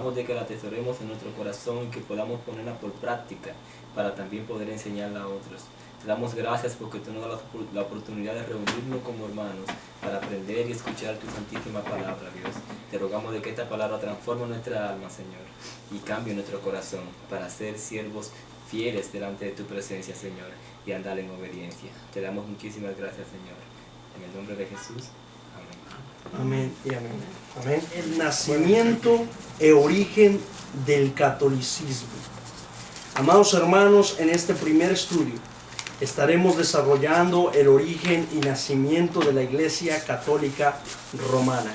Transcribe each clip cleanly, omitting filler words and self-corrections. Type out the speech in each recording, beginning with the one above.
rogamos de que la atesoremos en nuestro corazón y que podamos ponerla por práctica para también poder enseñarla a otros. Te damos gracias porque tú nos das la oportunidad de reunirnos como hermanos para aprender y escuchar tu santísima palabra, Dios. Te rogamos de que esta palabra transforme nuestra alma, Señor, y cambie nuestro corazón para ser siervos fieles delante de tu presencia, Señor, y andar en obediencia. Te damos muchísimas gracias, Señor. En el nombre de Jesús. Amén. Amén y amén. Amén. El nacimiento e origen del catolicismo. Amados hermanos, en este primer estudio estaremos desarrollando el origen y nacimiento de la Iglesia Católica Romana.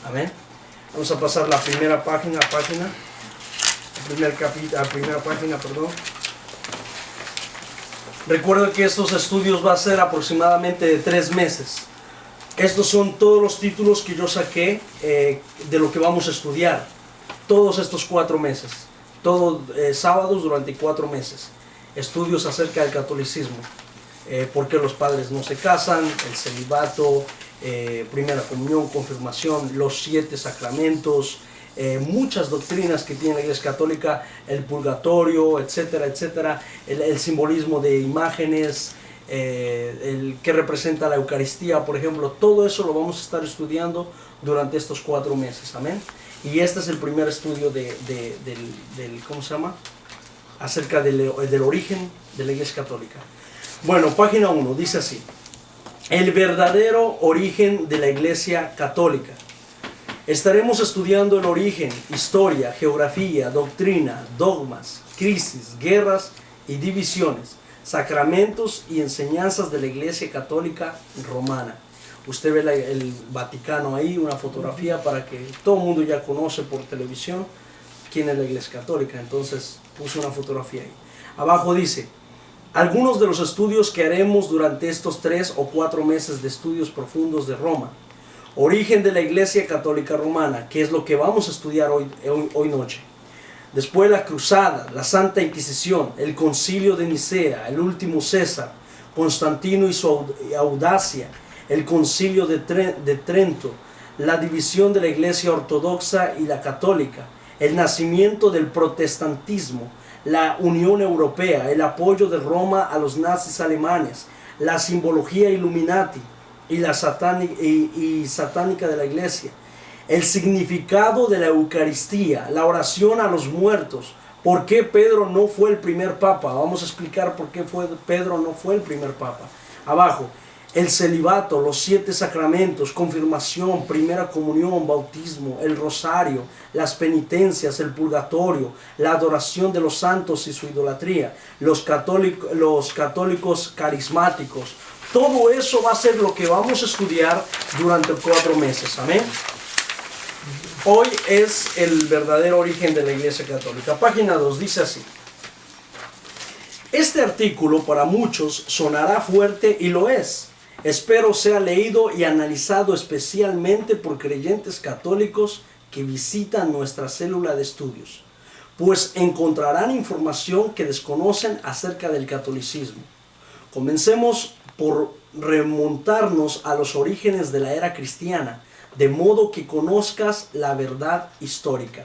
Amén. Vamos a pasar la primera página. Recuerda que estos estudios va a ser aproximadamente de 3 meses. Estos son todos los títulos que yo saqué de lo que vamos a estudiar. Todos estos 4 meses. Todos sábados durante 4 meses. Estudios acerca del catolicismo. Por qué los padres no se casan, el celibato, primera comunión, confirmación, los 7 sacramentos, muchas doctrinas que tiene la Iglesia Católica, el purgatorio, etcétera, etcétera, el simbolismo de imágenes, el que representa la Eucaristía, por ejemplo. Todo eso lo vamos a estar estudiando durante estos 4 meses, amén. Y este es el primer estudio del ¿cómo se llama? Acerca del origen de la Iglesia Católica. Bueno, página 1, dice así: el verdadero origen de la Iglesia Católica. Estaremos estudiando el origen, historia, geografía, doctrina, dogmas, crisis, guerras y divisiones, sacramentos y enseñanzas de la Iglesia Católica Romana. Usted ve el Vaticano ahí, una fotografía para que todo el mundo ya conoce por televisión quién es la Iglesia Católica. Entonces puse una fotografía ahí. Abajo dice: algunos de los estudios que haremos durante estos 3 o 4 meses de estudios profundos de Roma. Origen de la Iglesia Católica Romana, que es lo que vamos a estudiar hoy noche. Después la Cruzada, la Santa Inquisición, el Concilio de Nicea, el último César, Constantino y su audacia, el Concilio de Trento, la división de la Iglesia Ortodoxa y la Católica, el nacimiento del protestantismo, la Unión Europea, el apoyo de Roma a los nazis alemanes, la simbología Illuminati y la satánica de la Iglesia, el significado de la Eucaristía, la oración a los muertos. ¿Por qué Pedro no fue el primer papa? Vamos a explicar por qué Pedro no fue el primer papa. Abajo, el celibato, los 7 sacramentos, confirmación, primera comunión, bautismo, el rosario, las penitencias, el purgatorio, la adoración de los santos y su idolatría, los católicos carismáticos. Todo eso va a ser lo que vamos a estudiar durante 4 meses. Amén. Hoy es el verdadero origen de la Iglesia Católica. Página 2 dice así: este artículo para muchos sonará fuerte y lo es. Espero sea leído y analizado especialmente por creyentes católicos que visitan nuestra célula de estudios, pues encontrarán información que desconocen acerca del catolicismo. Comencemos por remontarnos a los orígenes de la era cristiana, de modo que conozcas la verdad histórica.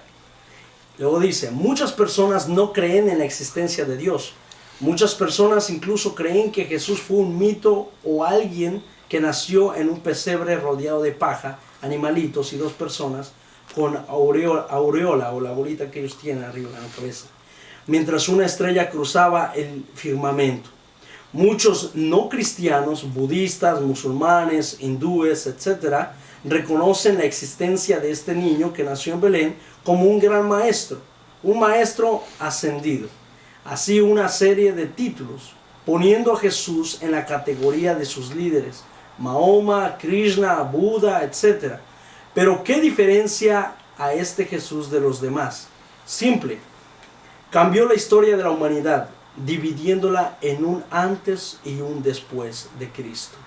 Luego dice: muchas personas no creen en la existencia de Dios. Muchas personas incluso creen que Jesús fue un mito o alguien que nació en un pesebre rodeado de paja, animalitos y 2 personas con aureola o la bolita que ellos tienen arriba en la cabeza, mientras una estrella cruzaba el firmamento. Muchos no cristianos, budistas, musulmanes, hindúes, etc., reconocen la existencia de este niño que nació en Belén como un gran maestro, un maestro ascendido. Así una serie de títulos, poniendo a Jesús en la categoría de sus líderes, Mahoma, Krishna, Buda, etc. Pero ¿qué diferencia a este Jesús de los demás? Simple: cambió la historia de la humanidad, dividiéndola en un antes y un después de Cristo.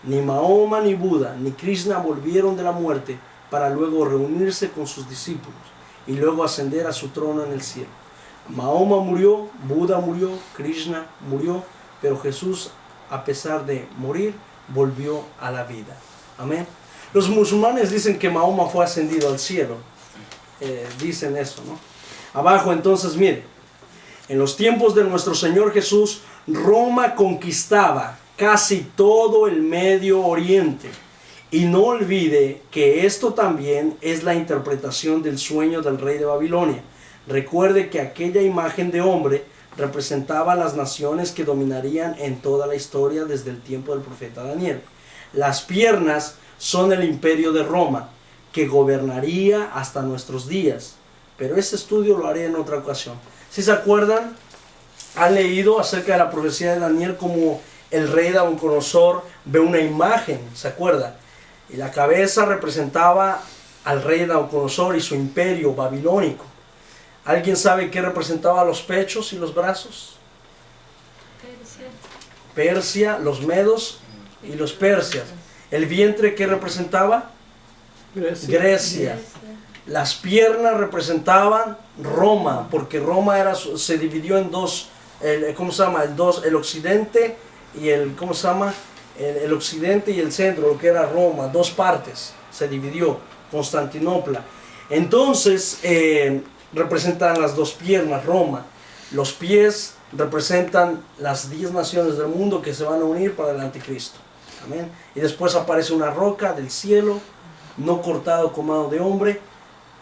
Ni Mahoma, ni Buda, ni Krishna volvieron de la muerte para luego reunirse con sus discípulos y luego ascender a su trono en el cielo. Mahoma murió, Buda murió, Krishna murió, pero Jesús, a pesar de morir, volvió a la vida. Amén. Los musulmanes dicen que Mahoma fue ascendido al cielo. dicen eso, ¿no? Abajo entonces, mire, en los tiempos de nuestro Señor Jesús, Roma conquistaba casi todo el Medio Oriente. Y no olvide que esto también es la interpretación del sueño del rey de Babilonia. Recuerde que aquella imagen de hombre representaba las naciones que dominarían en toda la historia desde el tiempo del profeta Daniel. Las piernas son el imperio de Roma, que gobernaría hasta nuestros días. Pero ese estudio lo haré en otra ocasión. Si se acuerdan, han leído acerca de la profecía de Daniel como el rey Nabucodonosor ve una imagen, ¿se acuerda? Y la cabeza representaba al rey Nabucodonosor y su imperio babilónico. ¿Alguien sabe qué representaba los pechos y los brazos? Persia, los medos y los persias. ¿El vientre qué representaba? Grecia. Las piernas representaban Roma, porque Roma se dividió en dos, el occidente y el occidente y el centro, lo que era Roma, dos partes, se dividió, Constantinopla. Entonces, representan las dos piernas, Roma. Los pies representan las 10 naciones del mundo que se van a unir para el anticristo. Amén. Y después aparece una roca del cielo, no cortado con mano de hombre,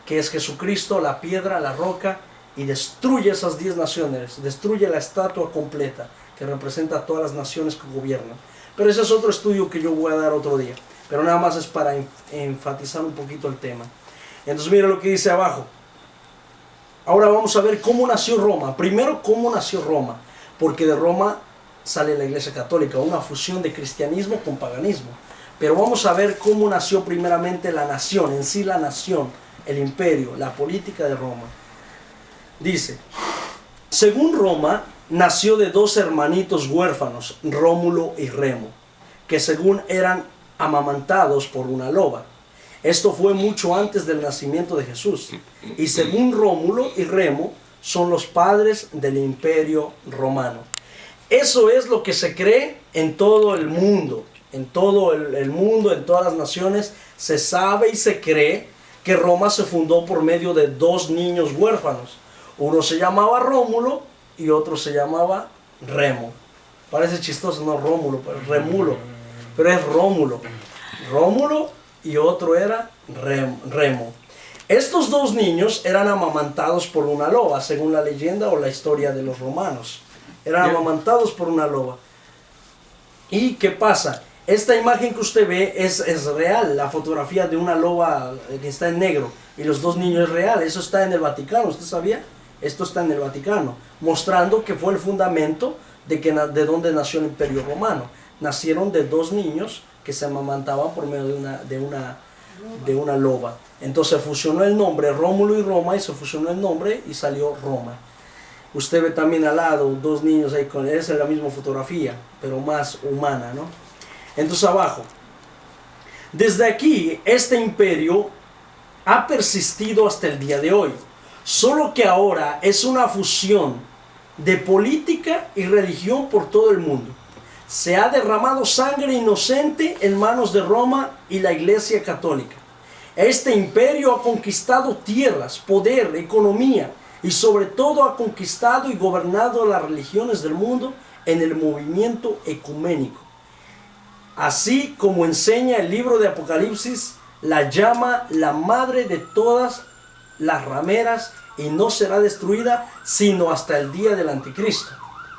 que es Jesucristo, la piedra, la roca, y destruye esas 10 naciones, destruye la estatua completa, que representa a todas las naciones que gobiernan. Pero ese es otro estudio que yo voy a dar otro día. Pero nada más es para enfatizar un poquito el tema. Entonces mira lo que dice abajo. Ahora vamos a ver cómo nació Roma. Primero, cómo nació Roma. Porque de Roma sale la Iglesia Católica, una fusión de cristianismo con paganismo. Pero vamos a ver cómo nació primeramente la nación, en sí la nación, el imperio, la política de Roma. Dice, según Roma, nació de 2 hermanitos huérfanos, Rómulo y Remo, que según eran amamantados por una loba. Esto fue mucho antes del nacimiento de Jesús. Y según Rómulo y Remo, son los padres del imperio romano. Eso es lo que se cree en todo el mundo. En todo el mundo, en todas las naciones, se sabe y se cree que Roma se fundó por medio de 2 niños huérfanos. Uno se llamaba Rómulo y otro se llamaba Remo. Parece chistoso, no Rómulo, pero Remulo. Pero es Rómulo. Rómulo y otro era Remo. Estos 2 niños eran amamantados por una loba, según la leyenda o la historia de los romanos. Eran amamantados por una loba. ¿Y qué pasa? Esta imagen que usted ve es real, la fotografía de una loba que está en negro. Y los 2 niños es real, eso está en el Vaticano, ¿usted sabía? Esto está en el Vaticano, mostrando que fue el fundamento de donde nació el Imperio Romano. Nacieron de 2 niños que se amamantaban por medio de una loba. Entonces fusionó el nombre Rómulo y Roma y se fusionó el nombre y salió Roma. Usted ve también al lado 2 niños ahí con esa es la misma fotografía, pero más humana, ¿no? Entonces abajo, desde aquí este imperio ha persistido hasta el día de hoy, solo que ahora es una fusión de política y religión por todo el mundo. Se ha derramado sangre inocente en manos de Roma y la Iglesia Católica. Este imperio ha conquistado tierras, poder, economía y sobre todo ha conquistado y gobernado las religiones del mundo en el movimiento ecuménico. Así como enseña el libro de Apocalipsis, la llama la madre de todas las rameras y no será destruida sino hasta el día del anticristo.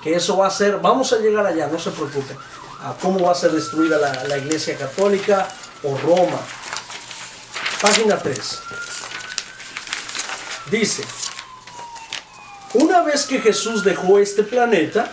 Que eso va a ser, vamos a llegar allá, no se preocupe, a cómo va a ser destruida la Iglesia Católica o Roma. Página 3. Dice, una vez que Jesús dejó este planeta,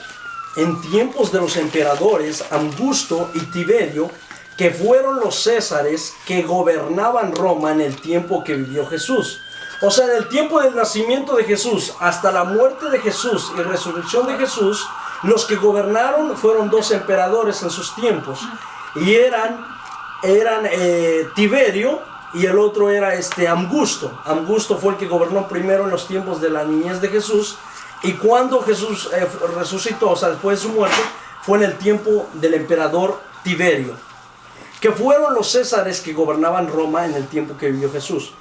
en tiempos de los emperadores Augusto y Tiberio, que fueron los césares que gobernaban Roma en el tiempo que vivió Jesús. O sea, en el tiempo del nacimiento de Jesús hasta la muerte de Jesús y resurrección de Jesús, los que gobernaron fueron 2 emperadores en sus tiempos. Y eran Tiberio y el otro era Augusto. Augusto fue el que gobernó primero en los tiempos de la niñez de Jesús. Y cuando Jesús resucitó, o sea, después de su muerte, fue en el tiempo del emperador Tiberio, que fueron los césares que gobernaban Roma en el tiempo que vivió Jesús.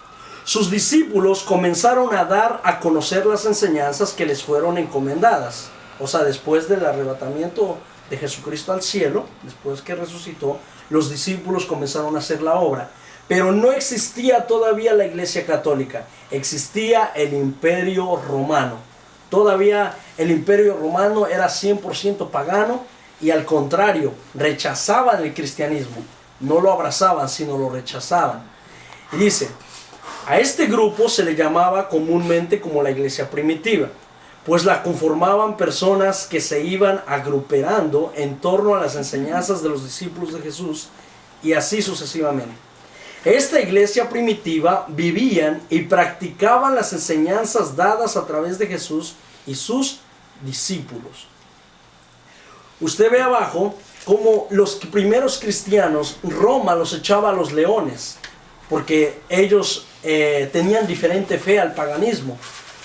sus discípulos comenzaron a dar a conocer las enseñanzas que les fueron encomendadas. O sea, después del arrebatamiento de Jesucristo al cielo, después que resucitó, los discípulos comenzaron a hacer la obra. Pero no existía todavía la Iglesia Católica, existía el Imperio Romano. Todavía el Imperio Romano era 100% pagano y al contrario, rechazaban el cristianismo. No lo abrazaban, sino lo rechazaban. Y dice, a este grupo se le llamaba comúnmente como la iglesia primitiva, pues la conformaban personas que se iban agruperando en torno a las enseñanzas de los discípulos de Jesús y así sucesivamente. Esta iglesia primitiva vivían y practicaban las enseñanzas dadas a través de Jesús y sus discípulos. Usted ve abajo cómo los primeros cristianos, Roma los echaba a los leones, porque ellos tenían diferente fe al paganismo.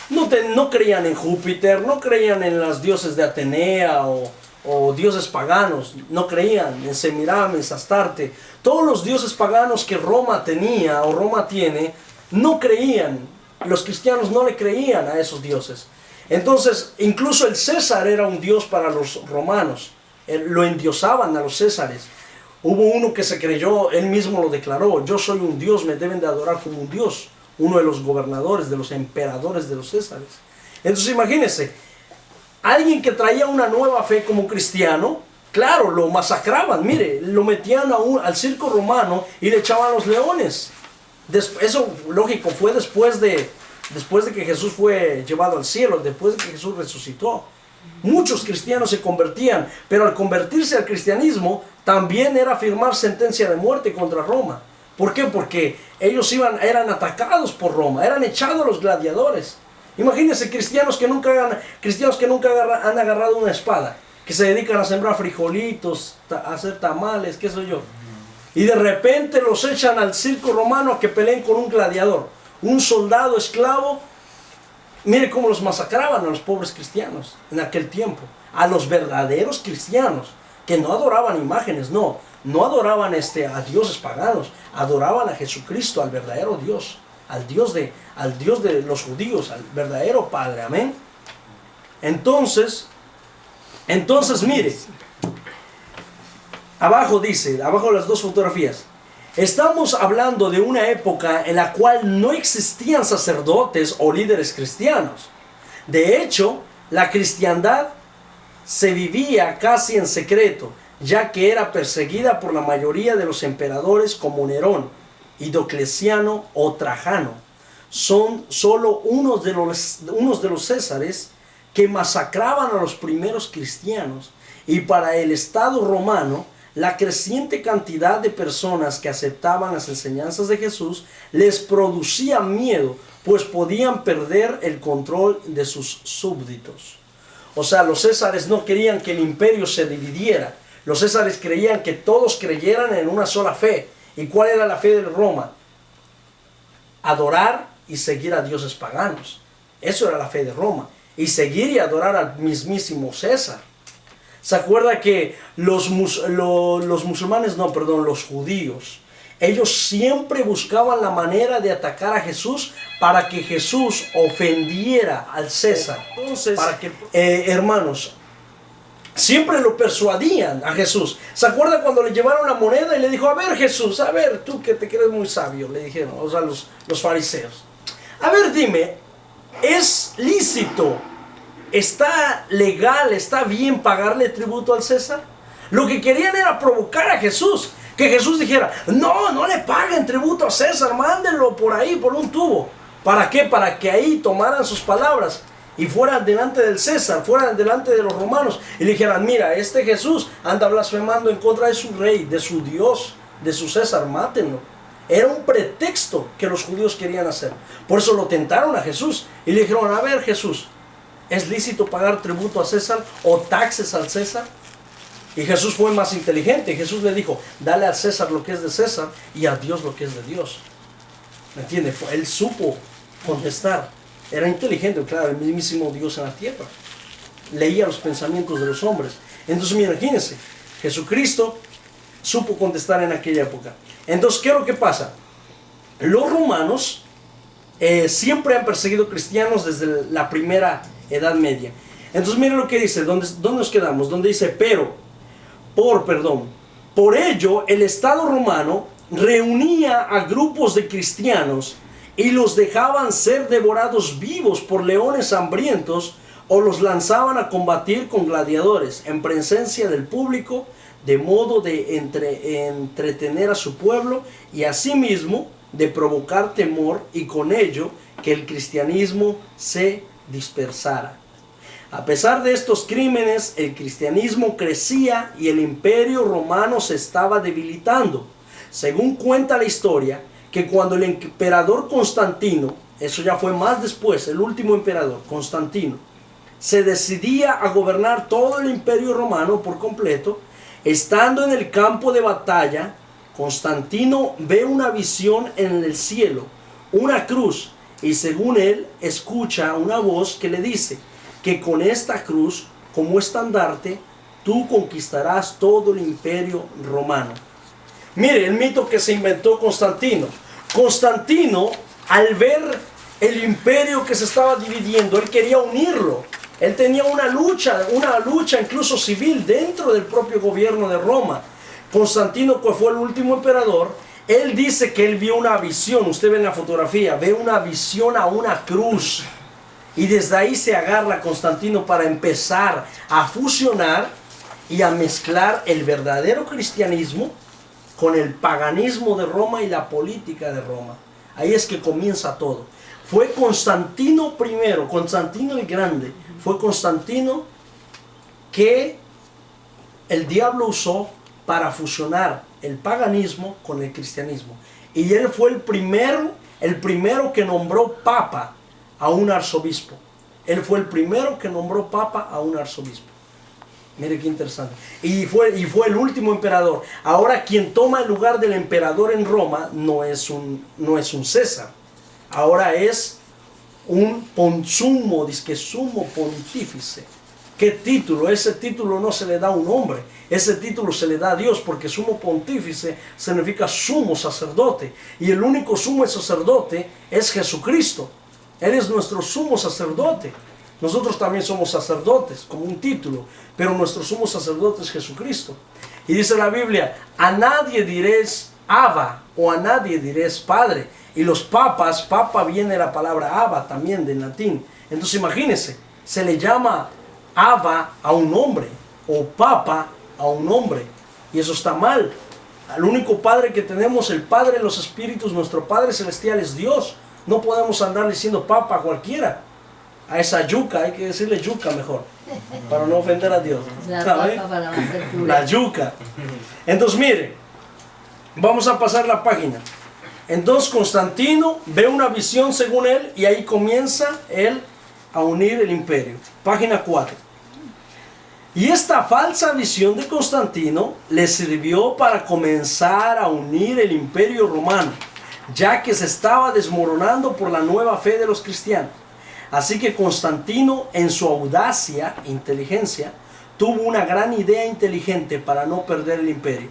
No creían en Júpiter, no creían en los dioses de Atenea o dioses paganos, no creían en Semiramis, Astarte. Todos los dioses paganos que Roma tenía o Roma tiene, no creían. Los cristianos no le creían a esos dioses. Entonces, incluso el César era un dios para los romanos. Lo endiosaban a los Césares. Hubo uno que se creyó, él mismo lo declaró: yo soy un dios, me deben de adorar como un dios. Uno de los gobernadores, de los emperadores de los Césares. Entonces imagínense, alguien que traía una nueva fe como cristiano, claro, lo masacraban. Mire, lo metían al circo romano y le echaban a los leones. Eso, lógico, fue después de que Jesús fue llevado al cielo, después de que Jesús resucitó. Muchos cristianos se convertían, pero al convertirse al cristianismo también era firmar sentencia de muerte contra Roma. ¿Por qué? Porque ellos eran atacados por Roma, eran echados los gladiadores. Imagínense cristianos que nunca han agarrado una espada, que se dedican a sembrar frijolitos, a hacer tamales, qué sé yo. Y de repente los echan al circo romano a que peleen con un gladiador, un soldado esclavo. Mire cómo los masacraban a los pobres cristianos en aquel tiempo. A los verdaderos cristianos, que no adoraban imágenes, no adoraban a dioses paganos, adoraban a Jesucristo, al verdadero Dios, al Dios de los judíos, al verdadero Padre, amén. Entonces mire, abajo dice, abajo las dos fotografías, estamos hablando de una época en la cual no existían sacerdotes o líderes cristianos. De hecho, la cristiandad se vivía casi en secreto, ya que era perseguida por la mayoría de los emperadores como Nerón, Diocleciano o Trajano. Son solo unos de los Césares que masacraban a los primeros cristianos, y para el Estado romano, la creciente cantidad de personas que aceptaban las enseñanzas de Jesús les producía miedo, pues podían perder el control de sus súbditos. O sea, los Césares no querían que el imperio se dividiera. Los Césares creían que todos creyeran en una sola fe. ¿Y cuál era la fe de Roma? Adorar y seguir a dioses paganos. Eso era la fe de Roma. Y seguir y adorar al mismísimo César. ¿Se acuerda que los judíos, ellos siempre buscaban la manera de atacar a Jesús para que Jesús ofendiera al César? Entonces, hermanos, siempre lo persuadían a Jesús. ¿Se acuerda cuando le llevaron la moneda y le dijo: a ver, Jesús, a ver, tú que te crees muy sabio? Le dijeron, o sea, los fariseos. A ver, dime, ¿es lícito? ¿Está legal? ¿Está bien pagarle tributo al César? Lo que querían era provocar a Jesús. Que Jesús dijera: no le paguen tributo a César, mándenlo por ahí, por un tubo. ¿Para qué? Para que ahí tomaran sus palabras y fueran delante del César, fueran delante de los romanos y le dijeran: mira, este Jesús anda blasfemando en contra de su rey, de su Dios, de su César, mátenlo. Era un pretexto que los judíos querían hacer. Por eso lo tentaron a Jesús y le dijeron: a ver, Jesús, ¿es lícito pagar tributo a César o taxes al César? Y Jesús fue más inteligente. Jesús le dijo: dale al César lo que es de César y a Dios lo que es de Dios. ¿Me entiende? Él supo contestar. Era inteligente, claro, el mismísimo Dios en la tierra. Leía los pensamientos de los hombres. Entonces, imagínense, Jesucristo supo contestar en aquella época. Entonces, ¿qué es lo que pasa? Los romanos siempre han perseguido cristianos desde la primera Edad Media. Entonces miren lo que dice, ¿dónde nos quedamos? Donde dice, por ello el Estado romano reunía a grupos de cristianos y los dejaban ser devorados vivos por leones hambrientos, o los lanzaban a combatir con gladiadores en presencia del público, de modo de entretener a su pueblo y asimismo de provocar temor, y con ello que el cristianismo se dispersara. A pesar de estos crímenes, el cristianismo crecía y el imperio romano se estaba debilitando. Según cuenta la historia, que cuando el emperador Constantino, eso ya fue más después, el último emperador, Constantino, se decidía a gobernar todo el imperio romano por completo, estando en el campo de batalla, Constantino ve una visión en el cielo, una cruz, y según él escucha una voz que le dice que con esta cruz como estandarte tú conquistarás todo el imperio romano. Mire el mito que se inventó Constantino. Constantino, al ver el imperio que se estaba dividiendo, él quería unirlo. Él tenía una lucha incluso civil dentro del propio gobierno de Roma. Constantino, que fue el último emperador, él dice que él vio una visión. Usted ve en la fotografía, ve una visión a una cruz. Y desde ahí se agarra Constantino para empezar a fusionar y a mezclar el verdadero cristianismo con el paganismo de Roma y la política de Roma. Ahí es que comienza todo. Fue Constantino I, Constantino el Grande, fue Constantino que el diablo usó para fusionar el paganismo con el cristianismo. Y él fue el primero que nombró papa a un arzobispo. Él fue el primero que nombró papa a un arzobispo. Mire qué interesante. Y fue el último emperador. Ahora quien toma el lugar del emperador en Roma no es un César. Ahora es un sumo pontífice. ¿Qué título? Ese título no se le da a un hombre. Ese título se le da a Dios, porque sumo pontífice significa sumo sacerdote. Y el único sumo sacerdote es Jesucristo. Él es nuestro sumo sacerdote. Nosotros también somos sacerdotes, como un título, pero nuestro sumo sacerdote es Jesucristo. Y dice la Biblia, a nadie diréis Abba, o a nadie diréis Padre. Y los papas, papa viene la palabra Abba también del latín. Entonces imagínense, se le llama Abba a un hombre, o papa a un hombre. Y eso está mal. Al único Padre que tenemos, el Padre de los Espíritus, nuestro Padre Celestial es Dios. No podemos andar diciendo papa a cualquiera. A esa yuca, hay que decirle yuca mejor, para no ofender a Dios. La yuca. Entonces mire, vamos a pasar la página. Entonces Constantino ve una visión según él, y ahí comienza él a unir el imperio. Página 4. Y esta falsa visión de Constantino le sirvió para comenzar a unir el imperio romano, ya que se estaba desmoronando por la nueva fe de los cristianos. Así que Constantino, en su audacia e inteligencia, tuvo una gran idea inteligente para no perder el imperio.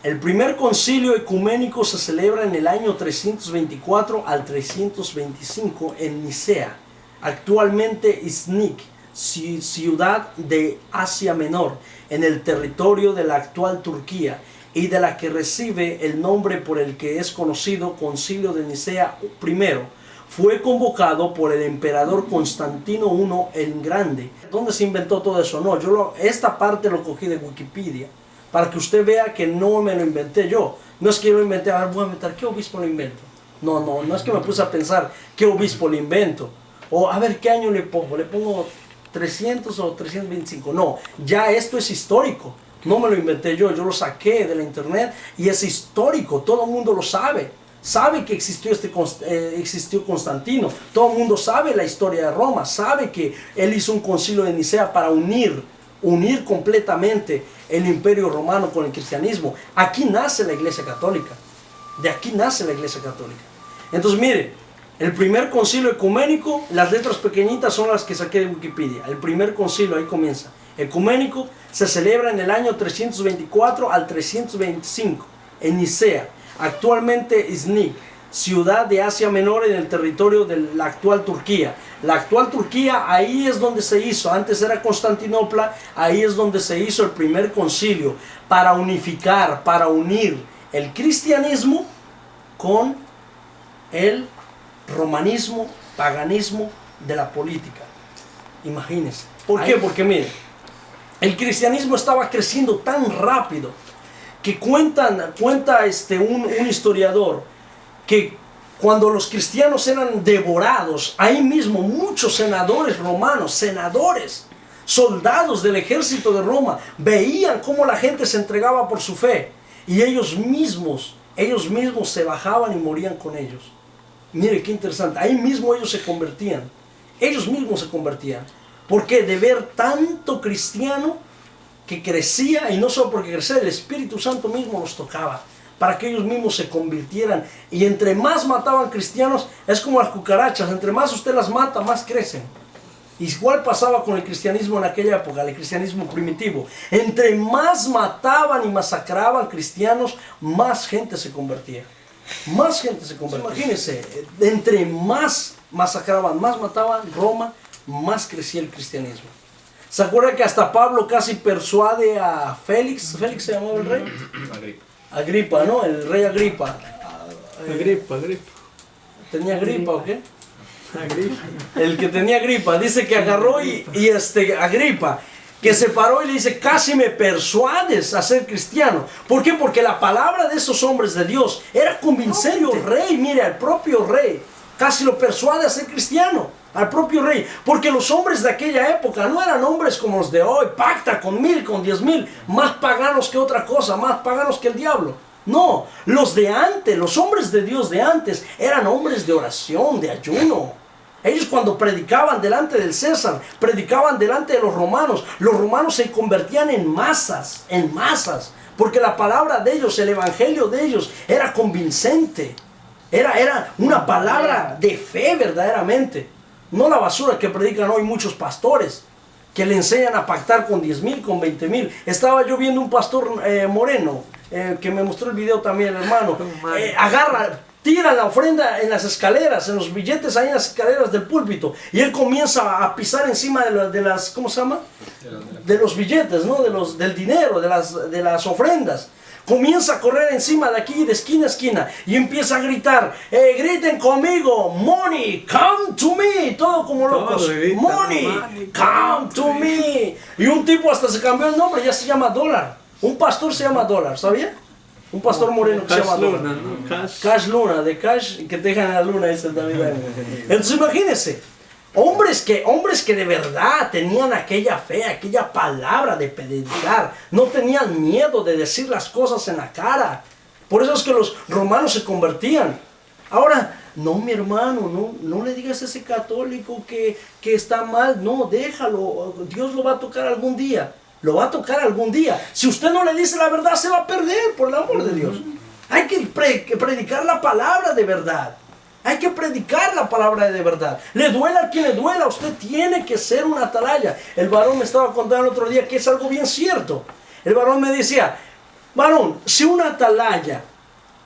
El primer concilio ecuménico se celebra en el año 324 al 325 en Nicea, actualmente Iznik, ciudad de Asia Menor, en el territorio de la actual Turquía, y de la que recibe el nombre por el que es conocido Concilio de Nicea I. Fue convocado por el emperador Constantino I el Grande. ¿Dónde se inventó todo eso? No, esta parte lo cogí de Wikipedia, para que usted vea que no me lo inventé yo. No es que yo lo inventé, a ver, voy a inventar, ¿qué obispo lo invento? No es que me puse a pensar, ¿qué obispo lo invento? O a ver, ¿qué año le pongo 300 o 325. No, ya esto es histórico. No me lo inventé yo lo saqué de la internet y es histórico. Todo el mundo lo sabe. Sabe que existió Constantino. Todo el mundo sabe la historia de Roma. Sabe que él hizo un concilio de Nicea para unir completamente el imperio romano con el cristianismo. Aquí nace la Iglesia Católica. De aquí nace la Iglesia Católica. Entonces mire, el primer concilio ecuménico, las letras pequeñitas son las que saqué de Wikipedia. El primer concilio, ahí comienza. Ecuménico se celebra en el año 324 al 325 en Nicea, actualmente Iznik, ciudad de Asia Menor en el territorio de la actual Turquía. La actual Turquía, ahí es donde se hizo, antes era Constantinopla, ahí es donde se hizo el primer concilio para unificar, para unir el cristianismo con el romanismo, paganismo de la política. Imagínense. ¿Por qué? Porque miren, el cristianismo estaba creciendo tan rápido que cuenta un historiador que cuando los cristianos eran devorados, ahí mismo muchos senadores romanos, soldados del ejército de Roma, veían cómo la gente se entregaba por su fe y ellos mismos se bajaban y morían con ellos. Mire qué interesante, ahí mismo ellos mismos se convertían. ¿Por qué? De ver tanto cristiano que crecía, y no solo porque crecía, el Espíritu Santo mismo los tocaba para que ellos mismos se convirtieran. Y entre más mataban cristianos, es como las cucarachas, entre más usted las mata, más crecen. Igual pasaba con el cristianismo en aquella época, el cristianismo primitivo. Entre más mataban y masacraban cristianos, más gente se convertía. Más gente se convertía. Imagínense, entre más masacraban, más mataban Roma, más crecía el cristianismo. ¿Se acuerda que hasta Pablo casi persuade a Félix? ¿Félix se llamaba el rey? Agripa, ¿no? El rey Agripa. Agripa. ¿Tenía gripa o qué? El que tenía gripa. Dice que agarró y Agripa, que se paró y le dice, casi me persuades a ser cristiano. ¿Por qué? Porque la palabra de esos hombres de Dios era convencer al rey. Mire, al propio rey. Casi lo persuade a ser cristiano. Al propio rey, porque los hombres de aquella época no eran hombres como los de hoy, pacta con 1000, con 10,000, más paganos que otra cosa, más paganos que el diablo. No, los de antes, los hombres de Dios de antes, eran hombres de oración, de ayuno. Ellos cuando predicaban delante del César, predicaban delante de los romanos se convertían en masas, porque la palabra de ellos, el evangelio de ellos, era convincente, era una palabra de fe verdaderamente. No la basura que predican hoy muchos pastores, que le enseñan a pactar con 10,000, con 20,000. Estaba yo viendo un pastor moreno, que me mostró el video también, hermano. Tira la ofrenda en las escaleras, en los billetes ahí en las escaleras del púlpito. Y él comienza a pisar encima de las ¿cómo se llama? De los billetes, ¿no? Del dinero, de las ofrendas. Comienza a correr encima de aquí, de esquina a esquina, y empieza a gritar, griten conmigo, money, come to me, todo como locos, money, come to me. Y un tipo hasta se cambió el nombre, ya se llama Dólar. Un pastor se llama Dólar, ¿sabía? Un pastor moreno que se llama Dólar. Cash Luna, de Cash, que te dejan en la luna, dice el David. Entonces imagínense, hombres que de verdad tenían aquella fe, aquella palabra de predicar, no tenían miedo de decir las cosas en la cara. Por eso es que los romanos se convertían. Ahora, no, mi hermano, no le digas a ese católico que está mal, no, déjalo, Dios lo va a tocar algún día. Lo va a tocar algún día. Si usted no le dice la verdad, se va a perder, por el amor de Dios. Hay que predicar la palabra de verdad. Hay que predicar la palabra de verdad. Le duela a quien le duela, usted tiene que ser una atalaya. El varón me estaba contando el otro día que es algo bien cierto. El varón me decía, varón, si una atalaya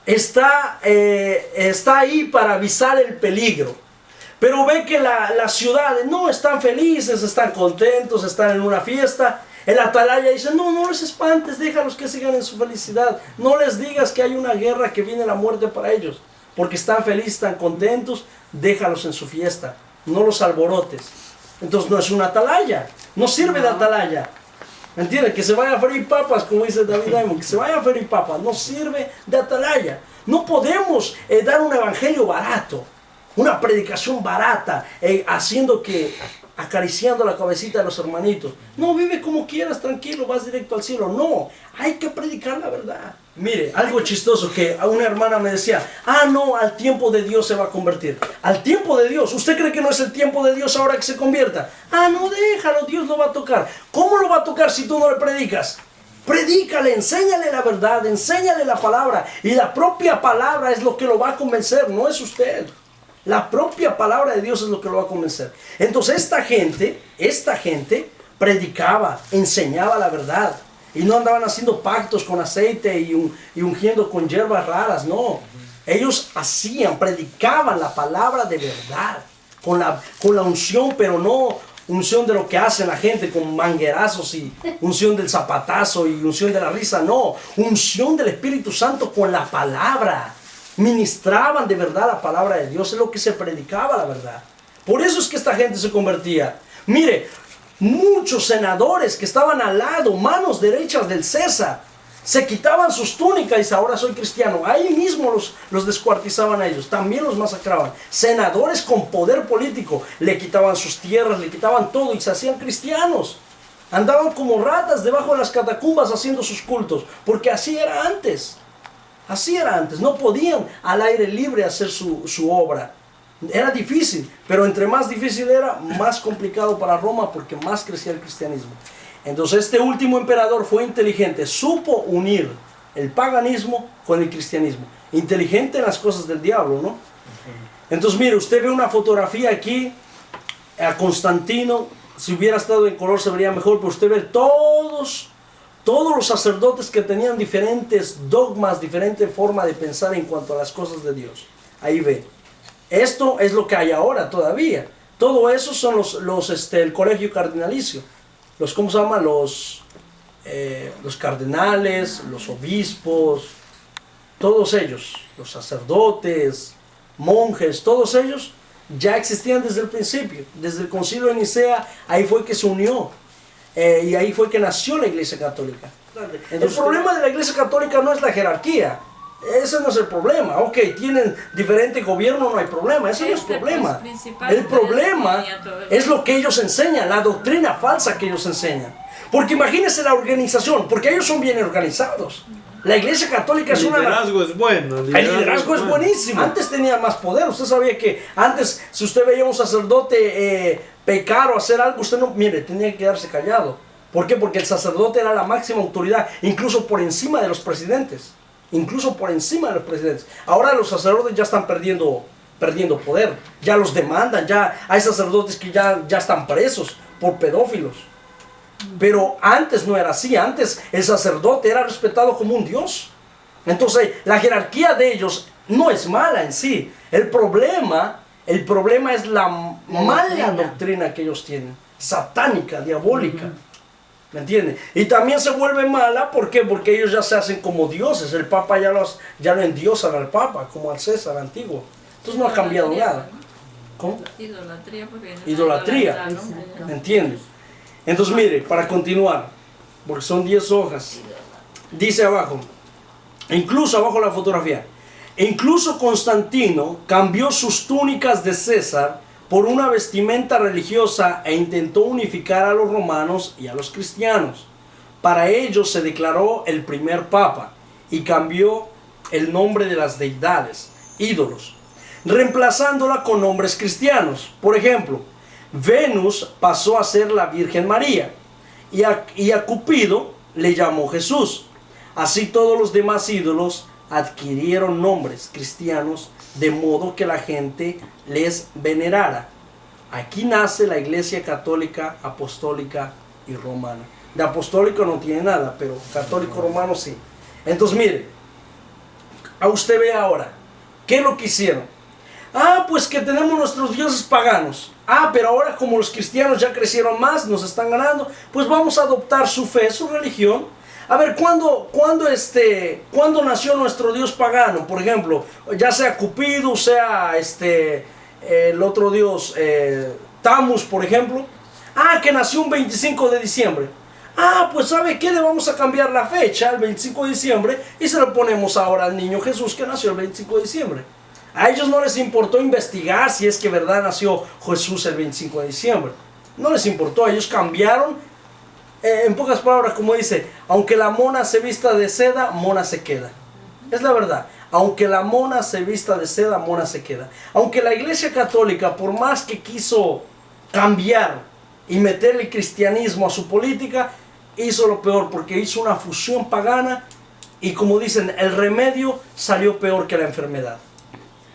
está ahí para avisar el peligro, pero ve que las ciudades no están felices, están contentos, están en una fiesta, el atalaya dice, no les espantes, déjalos que sigan en su felicidad. No les digas que hay una guerra, que viene la muerte para ellos. Porque están felices, están contentos, déjalos en su fiesta. No los alborotes. Entonces no es una atalaya. No sirve de atalaya. ¿Me entiendes? Que se vaya a freír papas, como dice David Diamond. Que se vaya a freír papas. No sirve de atalaya. No podemos dar un evangelio barato. Una predicación barata. Acariciando la cabecita de los hermanitos. No, vive como quieras, tranquilo, vas directo al cielo. No, hay que predicar la verdad. Mire, algo chistoso que a una hermana me decía, no, al tiempo de Dios se va a convertir. Al tiempo de Dios. ¿Usted cree que no es el tiempo de Dios ahora que se convierta? No, déjalo, Dios lo va a tocar. ¿Cómo lo va a tocar si tú no le predicas? Predícale, enséñale la verdad, enséñale la palabra. Y la propia palabra es lo que lo va a convencer, no es usted. La propia palabra de Dios es lo que lo va a convencer. Entonces esta gente predicaba, enseñaba la verdad. Y no andaban haciendo pactos con aceite y ungiendo con hierbas raras, no. Ellos predicaban la palabra de verdad, con la unción, pero no unción de lo que hace la gente con manguerazos y unción del zapatazo y unción de la risa, no. Unción del Espíritu Santo con la palabra. Ministraban de verdad la palabra de Dios, es lo que se predicaba, la verdad. Por eso es que esta gente se convertía. Mire, muchos senadores que estaban al lado, manos derechas del César, se quitaban sus túnicas y dicen, ahora soy cristiano. Ahí mismo los descuartizaban a ellos, también los masacraban. Senadores con poder político, le quitaban sus tierras, le quitaban todo y se hacían cristianos. Andaban como ratas debajo de las catacumbas haciendo sus cultos, porque así era antes. Así era antes, no podían al aire libre hacer su obra. Era difícil, pero entre más difícil era, más complicado para Roma porque más crecía el cristianismo. Entonces este último emperador fue inteligente, supo unir el paganismo con el cristianismo. Inteligente en las cosas del diablo, ¿no? Entonces mire, usted ve una fotografía aquí, a Constantino, si hubiera estado en color se vería mejor, pero usted ve todos los sacerdotes que tenían diferentes dogmas, diferente forma de pensar en cuanto a las cosas de Dios. Ahí ve. Esto es lo que hay ahora todavía. Todo eso son el colegio cardinalicio. ¿Cómo se llama? Los cardenales, los obispos, todos ellos, los sacerdotes, monjes, todos ellos ya existían desde el principio. Desde el Concilio de Nicea, ahí fue que se unió. Y ahí fue que nació la Iglesia Católica. Entonces, el problema de la Iglesia Católica no es la jerarquía. Ese no es el problema. Ok, tienen diferente gobierno, no hay problema. Ese no es el problema. El problema es lo que ellos enseñan, la doctrina falsa que ellos enseñan. Porque imagínense la organización, porque ellos son bien organizados. La Iglesia Católica es una... El liderazgo es bueno. El liderazgo es buenísimo. Antes tenía más poder. Usted sabía que antes, si usted veía a un sacerdote pecar o hacer algo, usted no, mire, tenía que quedarse callado. ¿Por qué? Porque el sacerdote era la máxima autoridad, incluso por encima de los presidentes. Incluso por encima de los presidentes. Ahora los sacerdotes ya están perdiendo poder. Ya los demandan. Ya hay sacerdotes que ya están presos por pedófilos. Pero antes no era así. Antes el sacerdote era respetado como un dios. Entonces la jerarquía de ellos no es mala en sí. El problema es la mala doctrina que ellos tienen. Satánica, diabólica. ¿Me entienden? Y también se vuelve mala, ¿por qué? Porque ellos ya se hacen como dioses. El Papa ya lo endiosan al Papa, como al César antiguo. Entonces no ha cambiado nada. ¿Cómo? Idolatría, porque Idolatría. ¿Me entiendes? Entonces mire, para continuar, porque son 10 hojas, dice abajo, incluso abajo la fotografía, incluso Constantino cambió sus túnicas de César por una vestimenta religiosa e intentó unificar a los romanos y a los cristianos. Para ello se declaró el primer papa y cambió el nombre de las deidades, ídolos, reemplazándola con nombres cristianos. Por ejemplo, Venus pasó a ser la Virgen María y a Cupido le llamó Jesús. Así todos los demás ídolos adquirieron nombres cristianos de modo que la gente les venerara. Aquí nace la Iglesia Católica, Apostólica y Romana. De apostólico no tiene nada, pero católico romano sí. Entonces mire, a usted ve ahora, ¿qué es lo que hicieron? Pues que tenemos nuestros dioses paganos. Pero ahora como los cristianos ya crecieron más, nos están ganando, pues vamos a adoptar su fe, su religión. A ver, ¿cuándo nació nuestro dios pagano? Por ejemplo, ya sea Cupido, sea el otro dios Tamus, por ejemplo. Que nació un 25 de diciembre. Pues ¿sabe qué? Le vamos a cambiar la fecha, el 25 de diciembre, y se lo ponemos ahora al niño Jesús que nació el 25 de diciembre. A ellos no les importó investigar si es que verdad nació Jesús el 25 de diciembre. No les importó, ellos cambiaron. En pocas palabras, como dice, aunque la mona se vista de seda, mona se queda. Es la verdad. Aunque la mona se vista de seda, mona se queda. Aunque la Iglesia Católica, por más que quiso cambiar y meter el cristianismo a su política, hizo lo peor, porque hizo una fusión pagana y, como dicen, el remedio salió peor que la enfermedad.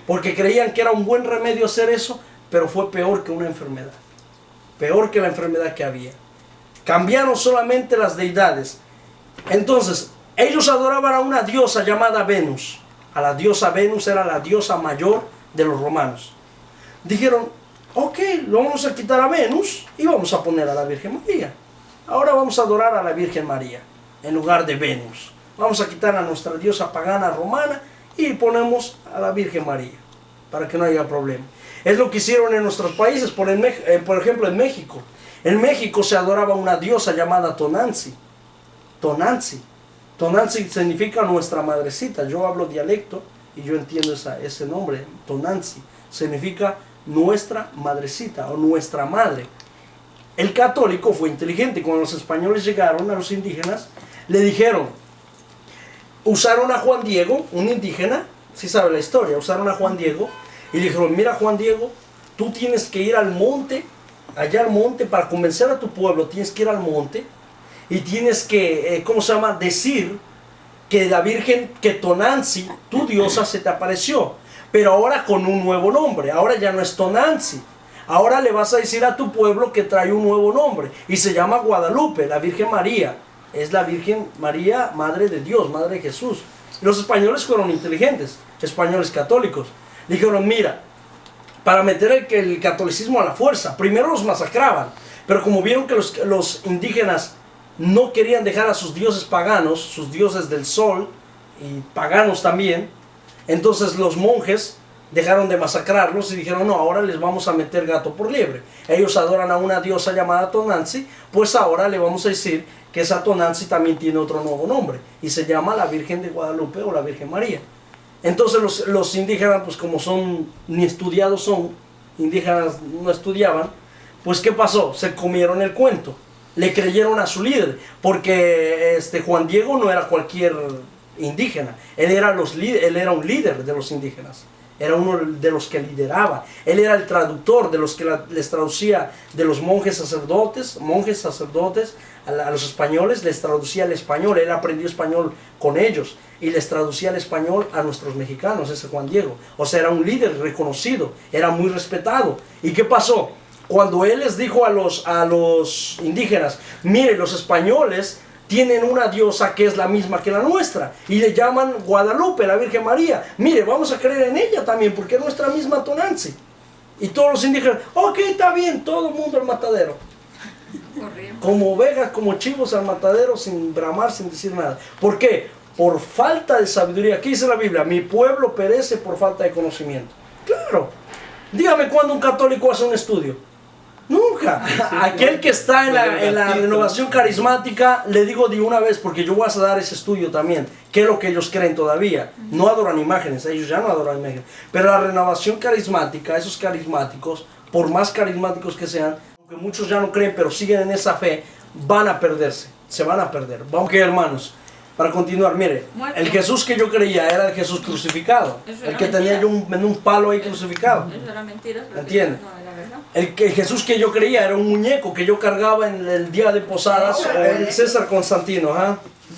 Porque creían que era un buen remedio hacer eso, pero fue peor que una enfermedad. Peor que la enfermedad que había. Cambiaron solamente las deidades. Entonces, ellos adoraban a una diosa llamada Venus. A la diosa Venus era la diosa mayor de los romanos. Dijeron, ok, lo vamos a quitar a Venus y vamos a poner a la Virgen María. Ahora vamos a adorar a la Virgen María en lugar de Venus. Vamos a quitar a nuestra diosa pagana romana y ponemos a la Virgen María para que no haya problema. Es lo que hicieron en nuestros países, por ejemplo en México. En México se adoraba una diosa llamada Tonanzi. Tonanzi. Tonanzi significa nuestra madrecita. Yo hablo dialecto y yo entiendo ese nombre. Tonanzi significa nuestra madrecita o nuestra madre. El católico fue inteligente. Cuando los españoles llegaron a los indígenas, le dijeron, usaron a Juan Diego, un indígena, si sabe la historia, usaron a Juan Diego y le dijeron, mira Juan Diego, tú tienes que ir al monte, allá al monte, para convencer a tu pueblo, tienes que ir al monte y tienes que, decir que la Virgen, que Tonanzi, tu diosa, se te apareció, pero ahora con un nuevo nombre. Ahora ya no es Tonanzi, ahora le vas a decir a tu pueblo que trae un nuevo nombre y se llama Guadalupe, la Virgen María. Es la Virgen María, Madre de Dios, Madre de Jesús. Los españoles fueron inteligentes, españoles católicos. Dijeron, mira, para meter el catolicismo a la fuerza, primero los masacraban, pero como vieron que los indígenas no querían dejar a sus dioses paganos, sus dioses del sol y paganos también, entonces los monjes dejaron de masacrarlos y dijeron, no, ahora les vamos a meter gato por liebre. Ellos adoran a una diosa llamada Tonanzi, pues ahora le vamos a decir que esa Tonanzi también tiene otro nuevo nombre y se llama la Virgen de Guadalupe o la Virgen María. Entonces los indígenas, pues como ni estudiados son, indígenas no estudiaban, pues ¿qué pasó? Se comieron el cuento, le creyeron a su líder, porque Juan Diego no era cualquier indígena, él era un líder de los indígenas. Era uno de los que lideraba. Él era el traductor de los que les traducía de los monjes sacerdotes a los españoles, les traducía el español. Él aprendió español con ellos y les traducía el español a nuestros mexicanos, ese Juan Diego. O sea, era un líder reconocido, era muy respetado. ¿Y qué pasó? Cuando él les dijo a los indígenas, mire, los españoles tienen una diosa que es la misma que la nuestra y le llaman Guadalupe, la Virgen María. Mire, vamos a creer en ella también porque es nuestra misma Tonanzi. Y todos los indígenas, ok, está bien, todo el mundo al matadero. Como ovejas, como chivos al matadero, sin bramar, sin decir nada. ¿Por qué? Por falta de sabiduría. Aquí dice la Biblia, mi pueblo perece por falta de conocimiento. Claro. Dígame cuándo un católico hace un estudio. Nunca. Aquel que está en la renovación carismática, le digo de una vez, porque yo voy a dar ese estudio también, qué es lo que ellos creen todavía. No adoran imágenes, ellos ya no adoran imágenes. Pero la renovación carismática, esos carismáticos, por más carismáticos que sean, aunque muchos ya no creen, pero siguen en esa fe, van a perderse, se van a perder. Vamos que hermanos, para continuar, mire, el Jesús que yo creía era el Jesús crucificado, el que tenía yo en un palo ahí crucificado. Eso era mentira. ¿Entiendes? El Jesús que yo creía era un muñeco que yo cargaba en el día de posadas, el César Constantino.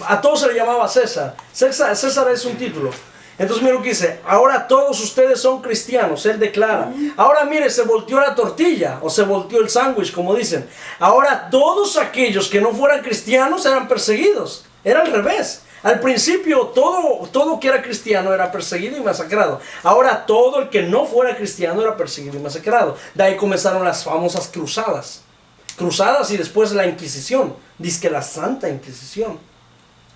A todos se le llamaba César. César es un título. Entonces mire lo que dice, ahora todos ustedes son cristianos, él declara. Ahora mire, se volteó la tortilla, o se volteó el sándwich, como dicen. Ahora todos aquellos que no fueran cristianos eran perseguidos. Era al revés. Al principio todo que era cristiano era perseguido y masacrado. Ahora todo el que no fuera cristiano era perseguido y masacrado. De ahí comenzaron las famosas cruzadas. Cruzadas y después la Inquisición. Dice que la Santa Inquisición.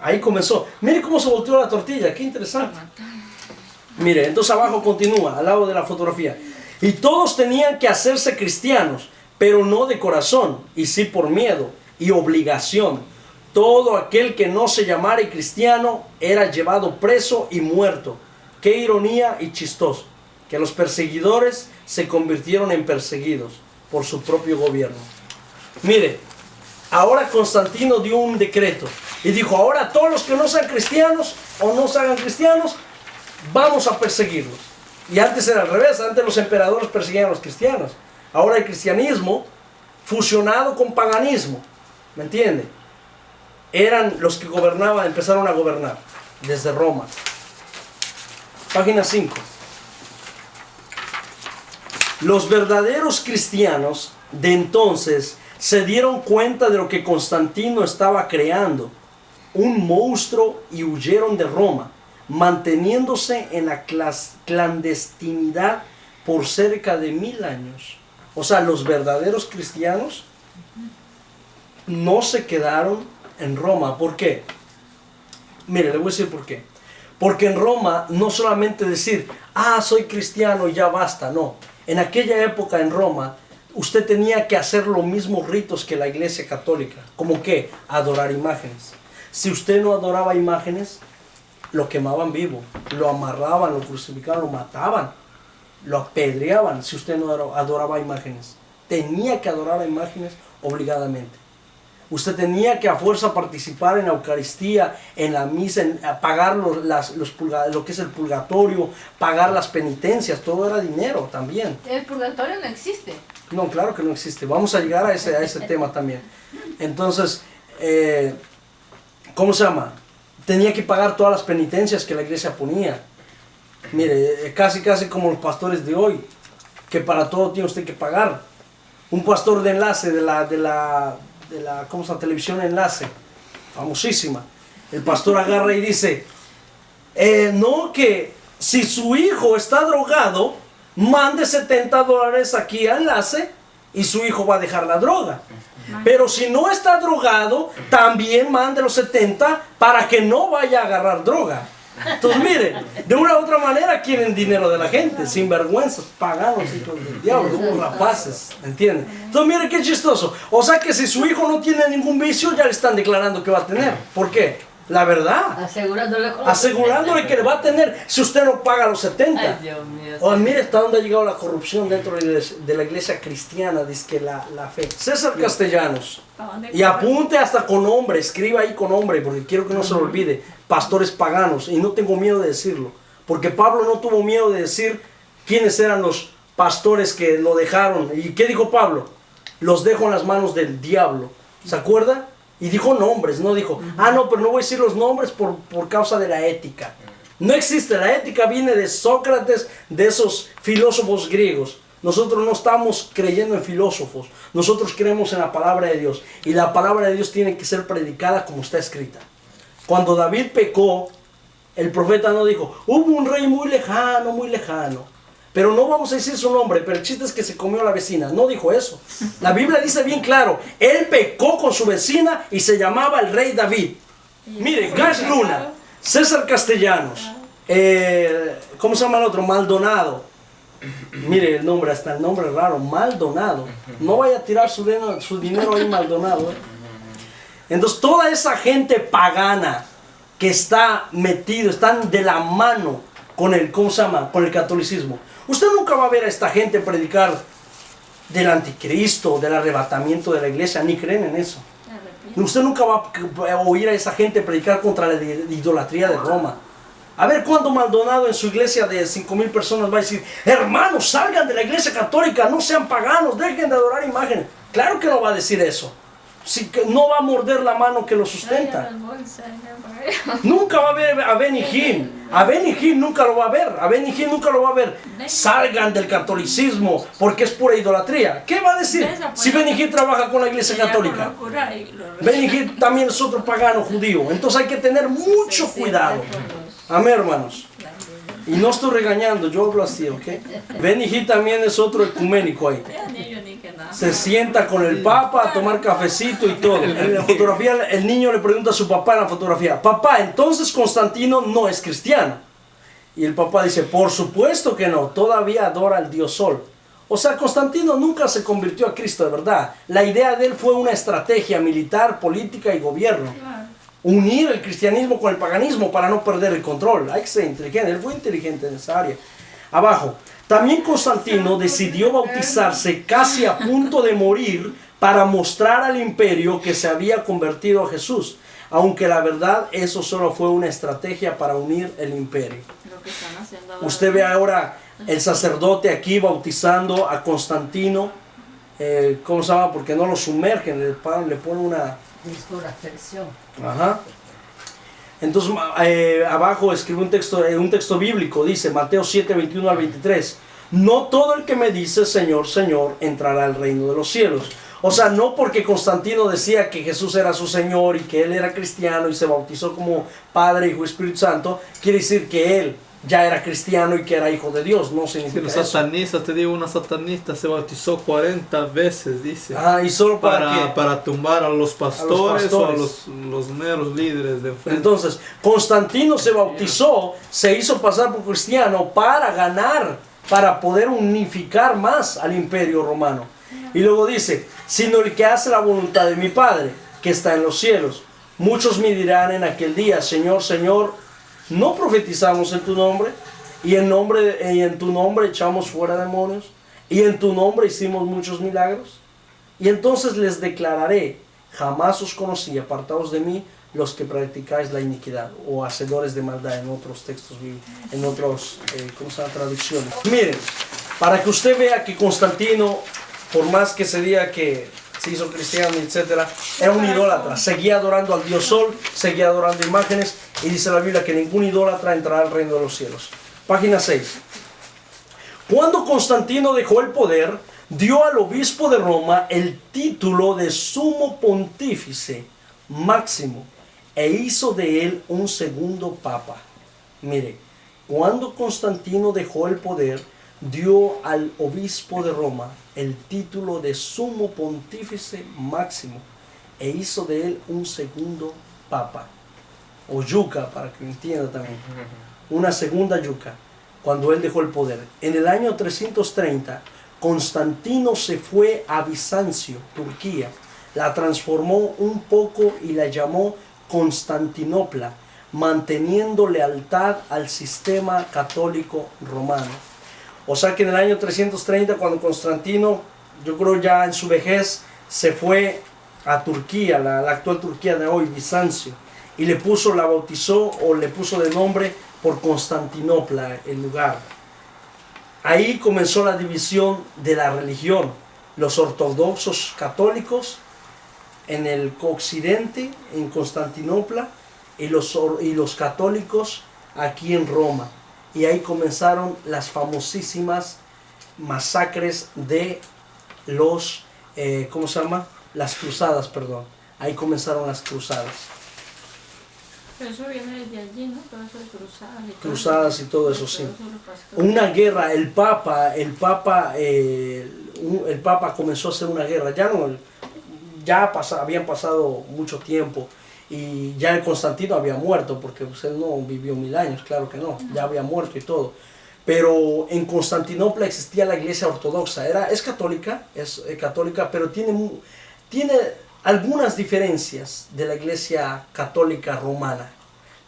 Ahí comenzó. Mire cómo se volteó la tortilla, qué interesante. Mire, entonces abajo continúa, al lado de la fotografía. Y todos tenían que hacerse cristianos, pero no de corazón, y sí por miedo y obligación. Todo aquel que no se llamara cristiano era llevado preso y muerto. Qué ironía y chistoso, que los perseguidores se convirtieron en perseguidos por su propio gobierno. Mire, ahora Constantino dio un decreto y dijo, ahora todos los que no sean cristianos o no se hagan cristianos, vamos a perseguirlos. Y antes era al revés, antes los emperadores perseguían a los cristianos. Ahora el cristianismo fusionado con paganismo, ¿me entiende? Eran los que gobernaban, empezaron a gobernar desde Roma. Página 5. Los verdaderos cristianos de entonces se dieron cuenta de lo que Constantino estaba creando un monstruo y huyeron de Roma, manteniéndose en la clandestinidad por cerca de 1000 años. O sea, los verdaderos cristianos no se quedaron en Roma. ¿Por qué? Mire, le voy a decir por qué. Porque en Roma no solamente decir, soy cristiano y ya basta, no. En aquella época en Roma, usted tenía que hacer los mismos ritos que la Iglesia Católica. ¿Cómo qué? Adorar imágenes. Si usted no adoraba imágenes, lo quemaban vivo, lo amarraban, lo crucificaban, lo mataban, lo apedreaban si usted no adoraba imágenes. Tenía que adorar imágenes obligadamente. Usted tenía que a fuerza participar en la Eucaristía, en la misa, en pagar lo que es el purgatorio, pagar las penitencias, todo era dinero también. El purgatorio no existe. No, claro que no existe. Vamos a llegar a ese tema también. Entonces, ¿cómo se llama? Tenía que pagar todas las penitencias que la iglesia ponía. Mire, casi como los pastores de hoy, que para todo tiene usted que pagar. Un pastor de enlace de la ¿cómo se llama? Televisión Enlace, famosísima. El pastor agarra y dice, no, que si su hijo está drogado, mande $70 aquí a Enlace y su hijo va a dejar la droga. Pero si no está drogado, también mande los 70 para que no vaya a agarrar droga. Entonces miren, de una u otra manera quieren dinero de la gente, sinvergüenzas, paganos, hijos del diablo, unos rapaces, ¿entienden? Entonces miren qué chistoso. O sea que si su hijo no tiene ningún vicio, ya le están declarando que va a tener. ¿Por qué? La verdad. Asegurándole que le va a tener si usted no paga los 70. Ay, Dios mío. O mire hasta dónde ha llegado la corrupción dentro de la iglesia cristiana, dice que la fe. César Castellanos. Y apunte hasta con nombre, escriba ahí con nombre, porque quiero que no se lo olvide. Pastores paganos, y no tengo miedo de decirlo, porque Pablo no tuvo miedo de decir quiénes eran los pastores que lo dejaron. ¿Y qué dijo Pablo? Los dejo en las manos del diablo. ¿Se acuerda? Y dijo nombres, no dijo, no, pero no voy a decir los nombres por causa de la ética. No existe, la ética viene de Sócrates, de esos filósofos griegos. Nosotros no estamos creyendo en filósofos, nosotros creemos en la palabra de Dios. Y la palabra de Dios tiene que ser predicada como está escrita. Cuando David pecó, el profeta no dijo, hubo un rey muy lejano. Pero no vamos a decir su nombre, pero el chiste es que se comió a la vecina. No dijo eso. La Biblia dice bien claro, él pecó con su vecina y se llamaba el rey David. Mire, Gash Luna, César Castellanos, ¿cómo se llama el otro? Maldonado. Mire el nombre, hasta el nombre raro, Maldonado. No vaya a tirar su dinero ahí, Maldonado. Entonces toda esa gente pagana que está metido, están de la mano con el, ¿cómo se llama? Con el catolicismo. Usted nunca va a ver a esta gente predicar del anticristo, del arrebatamiento de la iglesia, ni creen en eso. Usted nunca va a oír a esa gente predicar contra la idolatría de Roma. A ver cuándo Maldonado en su iglesia de 5,000 personas va a decir, hermanos, salgan de la iglesia católica, no sean paganos, dejen de adorar imágenes. Claro que no va a decir eso. Si no va a morder la mano que lo sustenta. Nunca va a ver a Benny Hinn. A Benny Hinn nunca lo va a ver. A Benny Hinn nunca lo va a ver. Salgan del catolicismo porque es pura idolatría. ¿Qué va a decir si Benny Hinn trabaja con la iglesia católica? Benny Hinn también es otro pagano judío. Entonces hay que tener mucho cuidado. Amén, hermanos. Y no estoy regañando, yo hablo así, ¿ok? Benny Hinn también es otro ecuménico ahí. Se sienta con el papa a tomar cafecito y todo. En la fotografía, el niño le pregunta a su papá en la fotografía, papá, entonces Constantino no es cristiano. Y el papá dice, por supuesto que no, todavía adora al dios Sol. O sea, Constantino nunca se convirtió a Cristo de verdad. La idea de él fue una estrategia militar, política y gobierno. Unir el cristianismo con el paganismo para no perder el control. Hay que ser inteligente, él fue inteligente en esa área. Abajo. También Constantino decidió bautizarse casi a punto de morir para mostrar al imperio que se había convertido a Jesús, aunque la verdad eso solo fue una estrategia para unir el imperio. Usted ve ahora el sacerdote aquí bautizando a Constantino, ¿cómo se llama? Porque no lo sumergen, le ponen una discursión. Ajá. Entonces abajo escribe un texto bíblico, dice Mateo 7, 21 al 23. No todo el que me dice Señor, Señor entrará al reino de los cielos. O sea, no porque Constantino decía que Jesús era su Señor y que él era cristiano y se bautizó como Padre, Hijo y Espíritu Santo, quiere decir que él ya era cristiano y que era hijo de Dios. No Sí, significa los eso. satanistas, te digo, una satanista se bautizó 40 veces, dice. ¿Y solo para qué? Para tumbar a los pastores, o a los meros líderes de enfrente. Entonces, Constantino se bautizó, se hizo pasar por cristiano para ganar, para poder unificar más al imperio romano. Y luego dice, sino el que hace la voluntad de mi Padre, que está en los cielos. Muchos me dirán en aquel día, Señor, Señor, ¿no profetizamos en tu nombre? Y en tu nombre echamos fuera demonios, y en tu nombre hicimos muchos milagros. Y entonces les declararé, jamás os conocí, apartaos de mí, los que practicáis la iniquidad, o hacedores de maldad en otros textos, en otros, traducciones. Miren, para que usted vea que Constantino, por más que se diga que se hizo cristiano, etc., era un idólatra, seguía adorando al dios Sol, seguía adorando imágenes, y dice la Biblia que ningún idólatra entrará al reino de los cielos. Página 6. Cuando Constantino dejó el poder, dio al obispo de Roma el título de sumo pontífice máximo e hizo de él un segundo papa. Mire, cuando Constantino dejó el poder, dio al obispo de Roma el título de sumo pontífice máximo e hizo de él un segundo papa, o yuca, para que lo entienda también, una segunda yuca, cuando él dejó el poder. En el año 330, Constantino se fue a Bizancio, Turquía, la transformó un poco y la llamó Constantinopla, manteniendo lealtad al sistema católico romano. O sea que en el año 330, cuando Constantino, yo creo ya en su vejez, se fue a Turquía, la actual Turquía de hoy, Bizancio, y le bautizó o le puso de nombre por Constantinopla, el lugar. Ahí comenzó la división de la religión. Los ortodoxos católicos en el occidente, en Constantinopla, y los católicos aquí en Roma. Y ahí comenzaron las famosísimas masacres de las cruzadas, perdón. Ahí comenzaron las cruzadas. Pero eso viene de allí, ¿no? Todo eso de Cruzadas y todo eso, sí. Una guerra, el Papa comenzó a hacer una guerra. Habían pasado mucho tiempo. Y ya el Constantino había muerto, porque él no vivió 1000 años, claro que no, ya había muerto y todo. Pero en Constantinopla existía la iglesia ortodoxa, es católica, pero tiene algunas diferencias de la iglesia católica romana.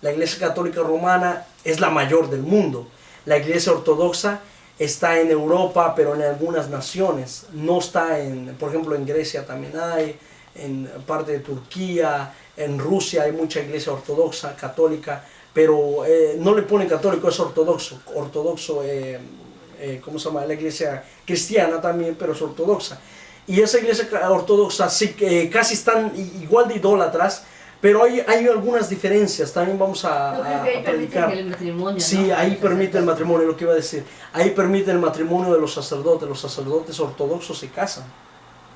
La iglesia católica romana es la mayor del mundo. La iglesia ortodoxa está en Europa, pero en algunas naciones. No está por ejemplo, en Grecia también hay, en parte de Turquía, en Rusia hay mucha iglesia ortodoxa, católica, pero no le ponen católico, es ortodoxo. La iglesia cristiana también, pero es ortodoxa. Y esa iglesia ortodoxa sí, casi están igual de idólatras, pero hay algunas diferencias. También vamos a predicar. El matrimonio, sí, ¿no? ahí permite el matrimonio, lo que iba a decir. Ahí permite el matrimonio de los sacerdotes. Los sacerdotes ortodoxos se casan.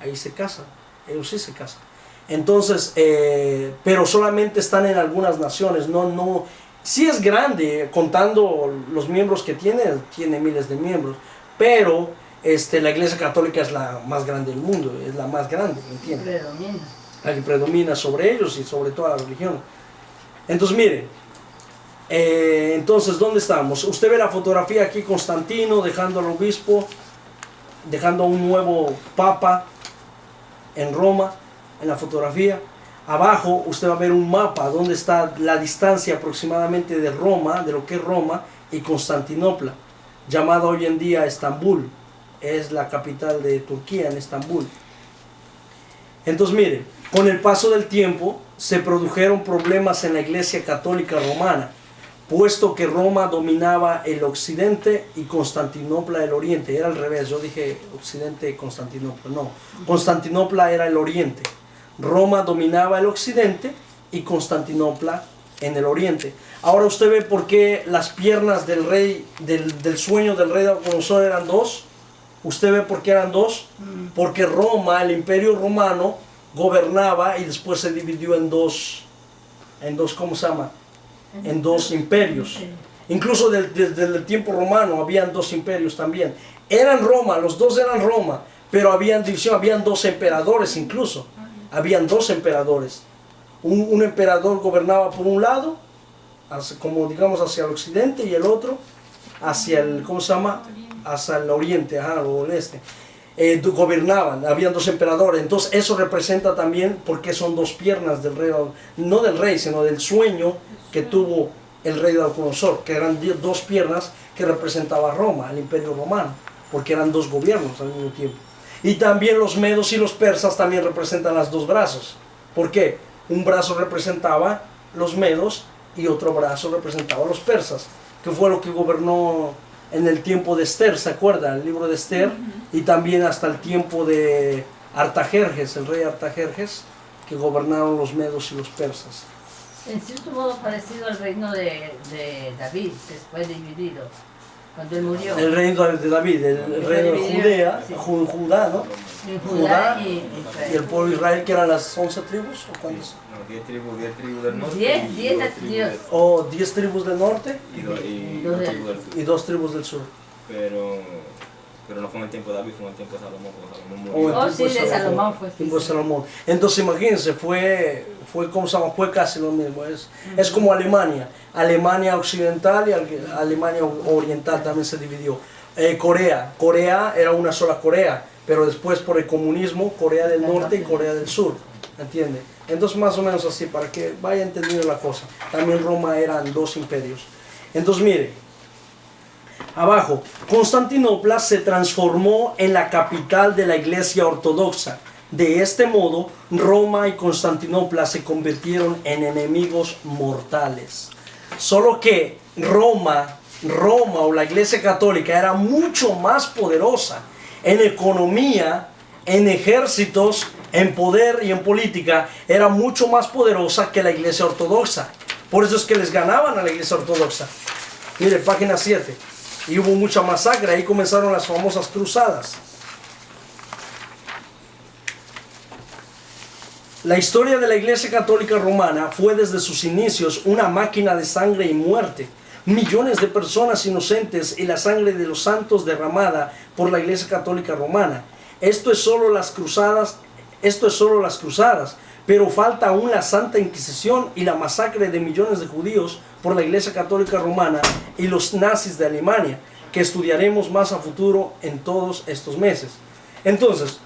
Ahí se casan. Ellos sí se casan. Entonces, pero solamente están en algunas naciones. Sí es grande, contando los miembros que tiene miles de miembros. Pero la iglesia católica es la más grande del mundo, es la más grande, ¿me entiendes? La que predomina sobre ellos y sobre toda la religión. Entonces, miren, ¿dónde estamos? Usted ve la fotografía aquí, Constantino dejando al obispo, dejando a un nuevo papa en Roma, en la fotografía. Abajo usted va a ver un mapa donde está la distancia aproximadamente de Roma, de lo que es Roma, y Constantinopla, llamada hoy en día Estambul. Es la capital de Turquía, en Estambul. Entonces, miren, con el paso del tiempo se produjeron problemas en la iglesia católica romana, puesto que Roma dominaba el occidente y Constantinopla el oriente. Era al revés, yo dije occidente y Constantinopla. No, Constantinopla era el oriente. Roma dominaba el occidente y Constantinopla en el oriente. Ahora usted ve por qué las piernas del rey, del sueño del rey Nabucodonosor eran dos. ¿Usted ve por qué eran dos? Porque Roma, el Imperio Romano, gobernaba y después se dividió en dos, ¿cómo se llama? En dos imperios. Incluso desde el tiempo romano habían dos imperios también. Eran Roma, los dos eran Roma, pero habían división, habían dos emperadores incluso. Habían dos emperadores. Un emperador gobernaba por un lado, como digamos hacia el occidente, y el otro hacia el, ¿cómo se llama? Hacia el oriente, o el este. Gobernaban, habían dos emperadores. Entonces eso representa también porque son dos piernas del rey, no del rey, sino del sueño que tuvo el rey Nabucodonosor, que eran dos piernas que representaba Roma, el imperio romano, porque eran dos gobiernos al mismo tiempo. Y también los medos y los persas también representan los dos brazos. ¿Por qué? Un brazo representaba los medos y otro brazo representaba los persas, que fue lo que gobernó en el tiempo de Esther, ¿se acuerdan? El libro de Esther, y también hasta el tiempo de Artajerjes, el rey Artajerjes, que gobernaron los medos y los persas. En cierto modo parecido al reino de David, que fue dividido cuando él murió. El reino de David, el reino de Judea, sí. Judá, ¿no? En Judá y Y el pueblo de Israel, que eran las 11 tribus, ¿o cuántas? No, 10 tribus del norte. 10 O 10 tribus del norte Y 2 tribus del sur. y 2 tribus del sur. Pero no fue en el tiempo de David, fue en el tiempo de Salomón, cuando Salomón O murió. el sí, de Salomón fue. Tiempo de Salomón. Entonces imagínense, fue ¿cómo se llama? Fue casi lo mismo. Es como Alemania. Alemania occidental y Alemania oriental también se dividió. Corea era una sola Corea, pero después por el comunismo, Corea del Norte y Corea del Sur. ¿Entiende? Entonces más o menos así, para que vaya entendiendo la cosa. También Roma eran dos imperios. Entonces mire, abajo, Constantinopla se transformó en la capital de la Iglesia Ortodoxa. De este modo, Roma y Constantinopla se convirtieron en enemigos mortales. Solo que Roma o la Iglesia Católica era mucho más poderosa en economía, en ejércitos, en poder y en política. Era mucho más poderosa que la Iglesia Ortodoxa. Por eso es que les ganaban a la Iglesia Ortodoxa. Mire, página 7. Y hubo mucha masacre, ahí comenzaron las famosas cruzadas. La historia de la Iglesia Católica Romana fue desde sus inicios una máquina de sangre y muerte. Millones de personas inocentes y la sangre de los santos derramada por la Iglesia Católica Romana. Esto es solo las cruzadas, pero falta aún la Santa Inquisición y la masacre de millones de judíos por la Iglesia Católica Romana y los nazis de Alemania, que estudiaremos más a futuro en todos estos meses. Entonces,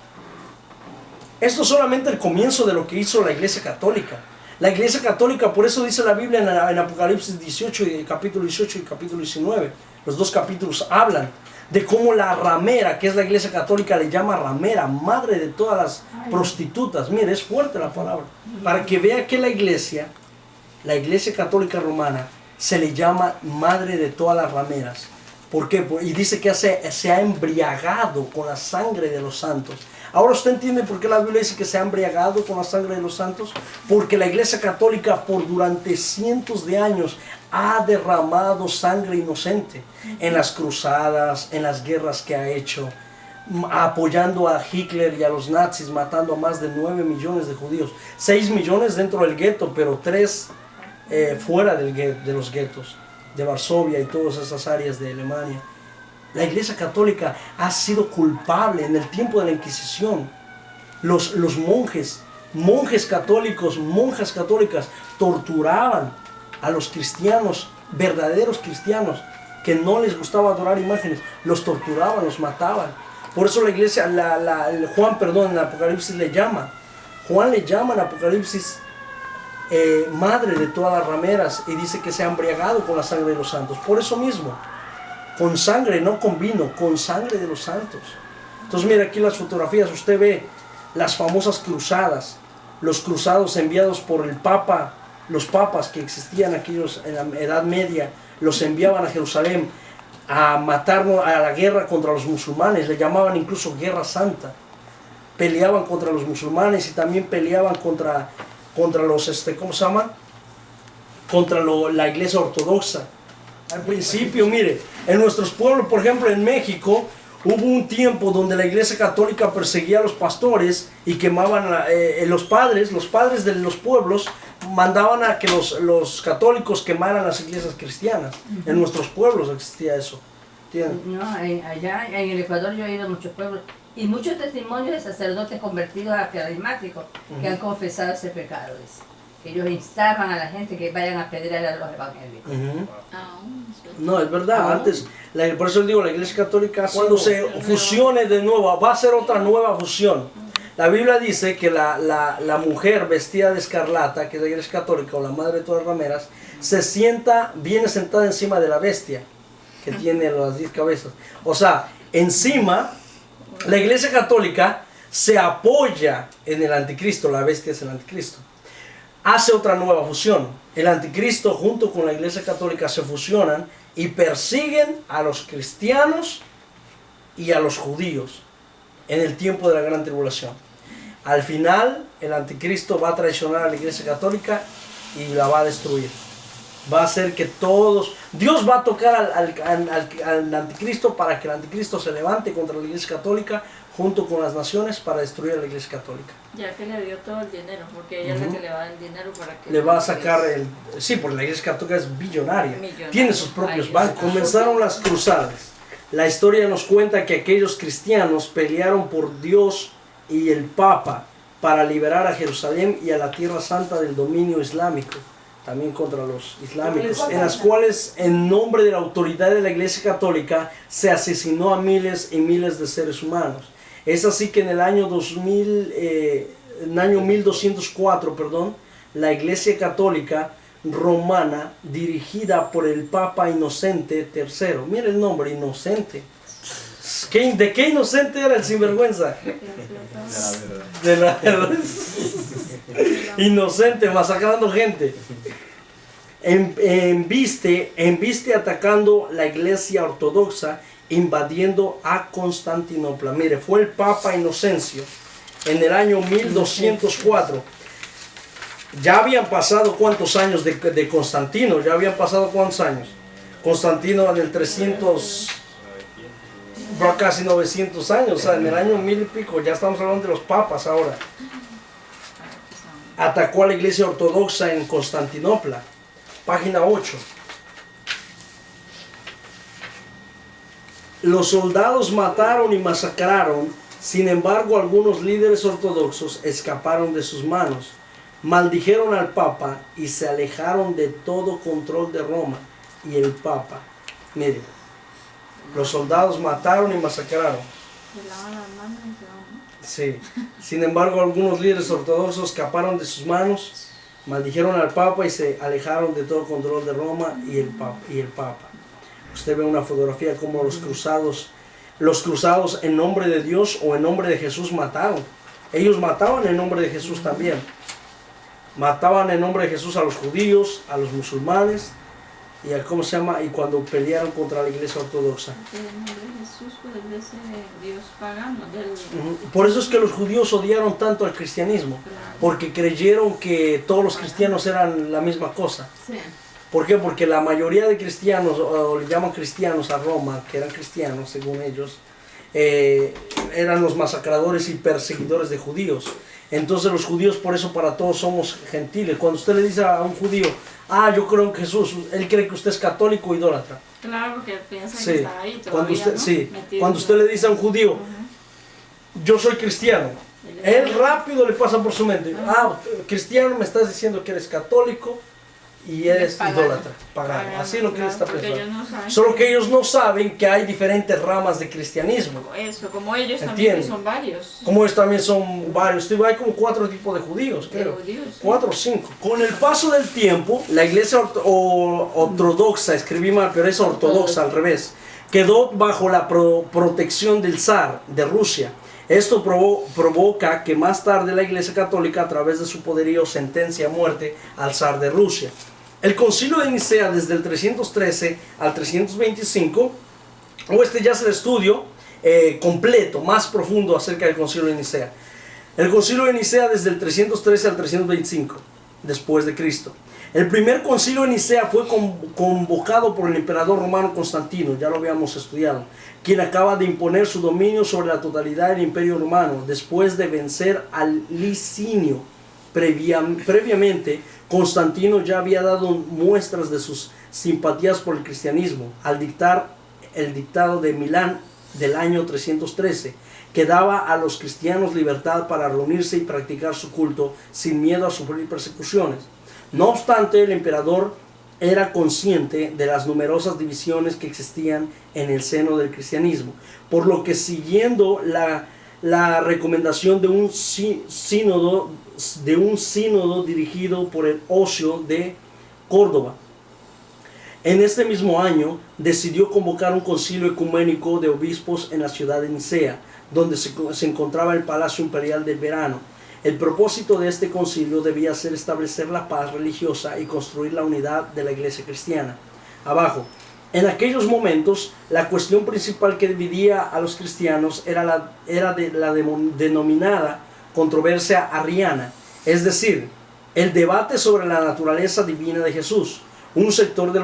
esto es solamente el comienzo de lo que hizo la Iglesia Católica. La Iglesia Católica, por eso dice la Biblia en Apocalipsis 18, capítulo 18 y capítulo 19, los dos capítulos hablan de cómo la ramera, que es la Iglesia Católica, le llama ramera, madre de todas las prostitutas. Mire, es fuerte la palabra. Para que vea que la Iglesia Católica Romana, se le llama madre de todas las rameras. ¿Por qué? Y dice que se ha embriagado con la sangre de los santos. Ahora usted entiende por qué la Biblia dice que se ha embriagado con la sangre de los santos. Porque la Iglesia Católica durante cientos de años ha derramado sangre inocente en las cruzadas, en las guerras que ha hecho, apoyando a Hitler y a los nazis, matando a más de 9 millones de judíos. 6 millones dentro del gueto, pero 3 fuera de los guetos de Varsovia y todas esas áreas de Alemania. La Iglesia Católica ha sido culpable en el tiempo de la Inquisición. Los monjes católicos, monjas católicas, torturaban a los cristianos, verdaderos cristianos, que no les gustaba adorar imágenes. Los torturaban, los mataban. Por eso la Iglesia, Juan en Apocalipsis Juan le llama en Apocalipsis madre de todas las rameras, y dice que se ha embriagado con la sangre de los santos. Por eso mismo, con sangre, no con vino, con sangre de los santos. Entonces mira aquí las fotografías, usted ve las famosas cruzadas, los cruzados enviados por el Papa, los papas que existían aquellos en la Edad Media, los enviaban a Jerusalén a matarnos, a la guerra contra los musulmanes, le llamaban incluso Guerra Santa. Peleaban contra los musulmanes y también peleaban contra los, ¿cómo se llama? Contra la Iglesia Ortodoxa. Al principio, mire, en nuestros pueblos, por ejemplo en México, Hubo un tiempo donde la Iglesia Católica perseguía a los pastores y quemaban los padres de los pueblos, mandaban a que los católicos quemaran las iglesias cristianas. En nuestros pueblos existía eso. ¿Entiendes? No, allá en el Ecuador yo he ido a muchos pueblos y muchos testimonios de sacerdotes convertidos a carismáticos que han confesado ese pecado. Ellos instaban a la gente que vayan a apedrear a los evangélicos. No, es verdad. Antes, por eso digo, la Iglesia Católica, cuando se fusione de nuevo, va a ser otra nueva fusión. La Biblia dice que la mujer vestida de escarlata, que es la Iglesia Católica, o la madre de todas las rameras, viene sentada encima de la bestia, que tiene las 10 cabezas. O sea, encima, la Iglesia Católica se apoya en el anticristo, la bestia es el anticristo. Hace otra nueva fusión. El anticristo junto con la Iglesia Católica se fusionan y persiguen a los cristianos y a los judíos en el tiempo de la gran tribulación. Al final, el anticristo va a traicionar a la Iglesia Católica y la va a destruir. Va a hacer que Dios va a tocar al anticristo para que el anticristo se levante contra la Iglesia Católica junto con las naciones para destruir a la Iglesia Católica. Ya que le dio todo el dinero, porque ella es la que le va a dar el dinero para que... Le va a sacar Sí, porque la Iglesia Católica es billonaria. Tiene sus propios bancos. Comenzaron las cruzadas. La historia nos cuenta que aquellos cristianos pelearon por Dios y el Papa para liberar a Jerusalén y a la Tierra Santa del dominio islámico. También contra los islámicos, en las cuales en nombre de la autoridad de la Iglesia Católica se asesinó a miles y miles de seres humanos. Es así que en el año 1204, la Iglesia Católica romana, dirigida por el Papa Inocente III, mire el nombre, Inocente. ¿De qué inocente era el sinvergüenza? De la verdad. Inocente, masacrando gente. Embiste atacando la Iglesia Ortodoxa, invadiendo a Constantinopla. Mire, fue el Papa Inocencio en el año 1204. Ya habían pasado cuántos años de Constantino, ya habían pasado cuántos años. Constantino en el 300, va casi 900 años, o sea, en el año 1000 y pico, ya estamos hablando de los papas ahora. Atacó a la Iglesia Ortodoxa en Constantinopla. Página 8. Los soldados mataron y masacraron, sin embargo algunos líderes ortodoxos escaparon de sus manos, maldijeron al Papa y se alejaron de todo control de Roma y el Papa. Miren, los soldados mataron y masacraron. Sí. Sin embargo algunos líderes ortodoxos escaparon de sus manos, maldijeron al Papa y se alejaron de todo control de Roma y el Papa. Usted ve una fotografía como los cruzados en nombre de Dios o en nombre de Jesús mataron. Ellos mataban en nombre de Jesús también. Mataban en nombre de Jesús a los judíos, a los musulmanes y y cuando pelearon contra la Iglesia Ortodoxa. En nombre de Jesús puede ser Dios pagano. Por eso es que los judíos odiaron tanto al cristianismo, porque creyeron que todos los cristianos eran la misma cosa. Sí. ¿Por qué? Porque la mayoría de cristianos, o le llaman cristianos a Roma, que eran cristianos según ellos, eran los masacradores y perseguidores de judíos. Entonces los judíos, por eso para todos somos gentiles. Cuando usted le dice a un judío, yo creo en Jesús, él cree que usted es católico o idólatra. Claro, porque piensa Sí. que está ahí todavía, Cuando usted, ¿no? sí. Metido. Cuando usted le dice a un judío, yo soy cristiano, él rápido le pasa por su mente, cristiano, me estás diciendo que eres católico y eres idólatra, pagano. Así es lo que él está pensando. Solo que ellos no saben que hay diferentes ramas de cristianismo. Eso, como ellos ¿Entiende? también son varios. Como ellos también son varios. Hay como 4 tipos de judíos, creo. 4 o 5. Con el paso del tiempo, la Iglesia ortodoxa, escribí mal, pero es ortodoxa al revés, quedó bajo la protección del zar de Rusia. Esto provoca que más tarde la Iglesia Católica, a través de su poderío, sentencia a muerte al zar de Rusia. El Concilio de Nicea, desde el 313 al 325, ya es el estudio completo, más profundo acerca del Concilio de Nicea. El Concilio de Nicea desde el 313 al 325, después de Cristo. El primer concilio de Nicea fue convocado por el emperador romano Constantino, ya lo habíamos estudiado, quien acaba de imponer su dominio sobre la totalidad del imperio romano después de vencer al Licinio. Previamente, Constantino ya había dado muestras de sus simpatías por el cristianismo al dictar el dictado de Milán del año 313, que daba a los cristianos libertad para reunirse y practicar su culto sin miedo a sufrir persecuciones. No obstante, el emperador era consciente de las numerosas divisiones que existían en el seno del cristianismo, por lo que siguiendo la recomendación de un sínodo dirigido por el Ocio de Córdoba, en este mismo año decidió convocar un concilio ecuménico de obispos en la ciudad de Nicea, donde se encontraba el Palacio Imperial del Verano. El propósito de este concilio debía ser establecer la paz religiosa y construir la unidad de la iglesia cristiana. Abajo, en aquellos momentos, la cuestión principal que dividía a los cristianos era la denominada controversia arriana, es decir, el debate sobre la naturaleza divina de Jesús. Un sector de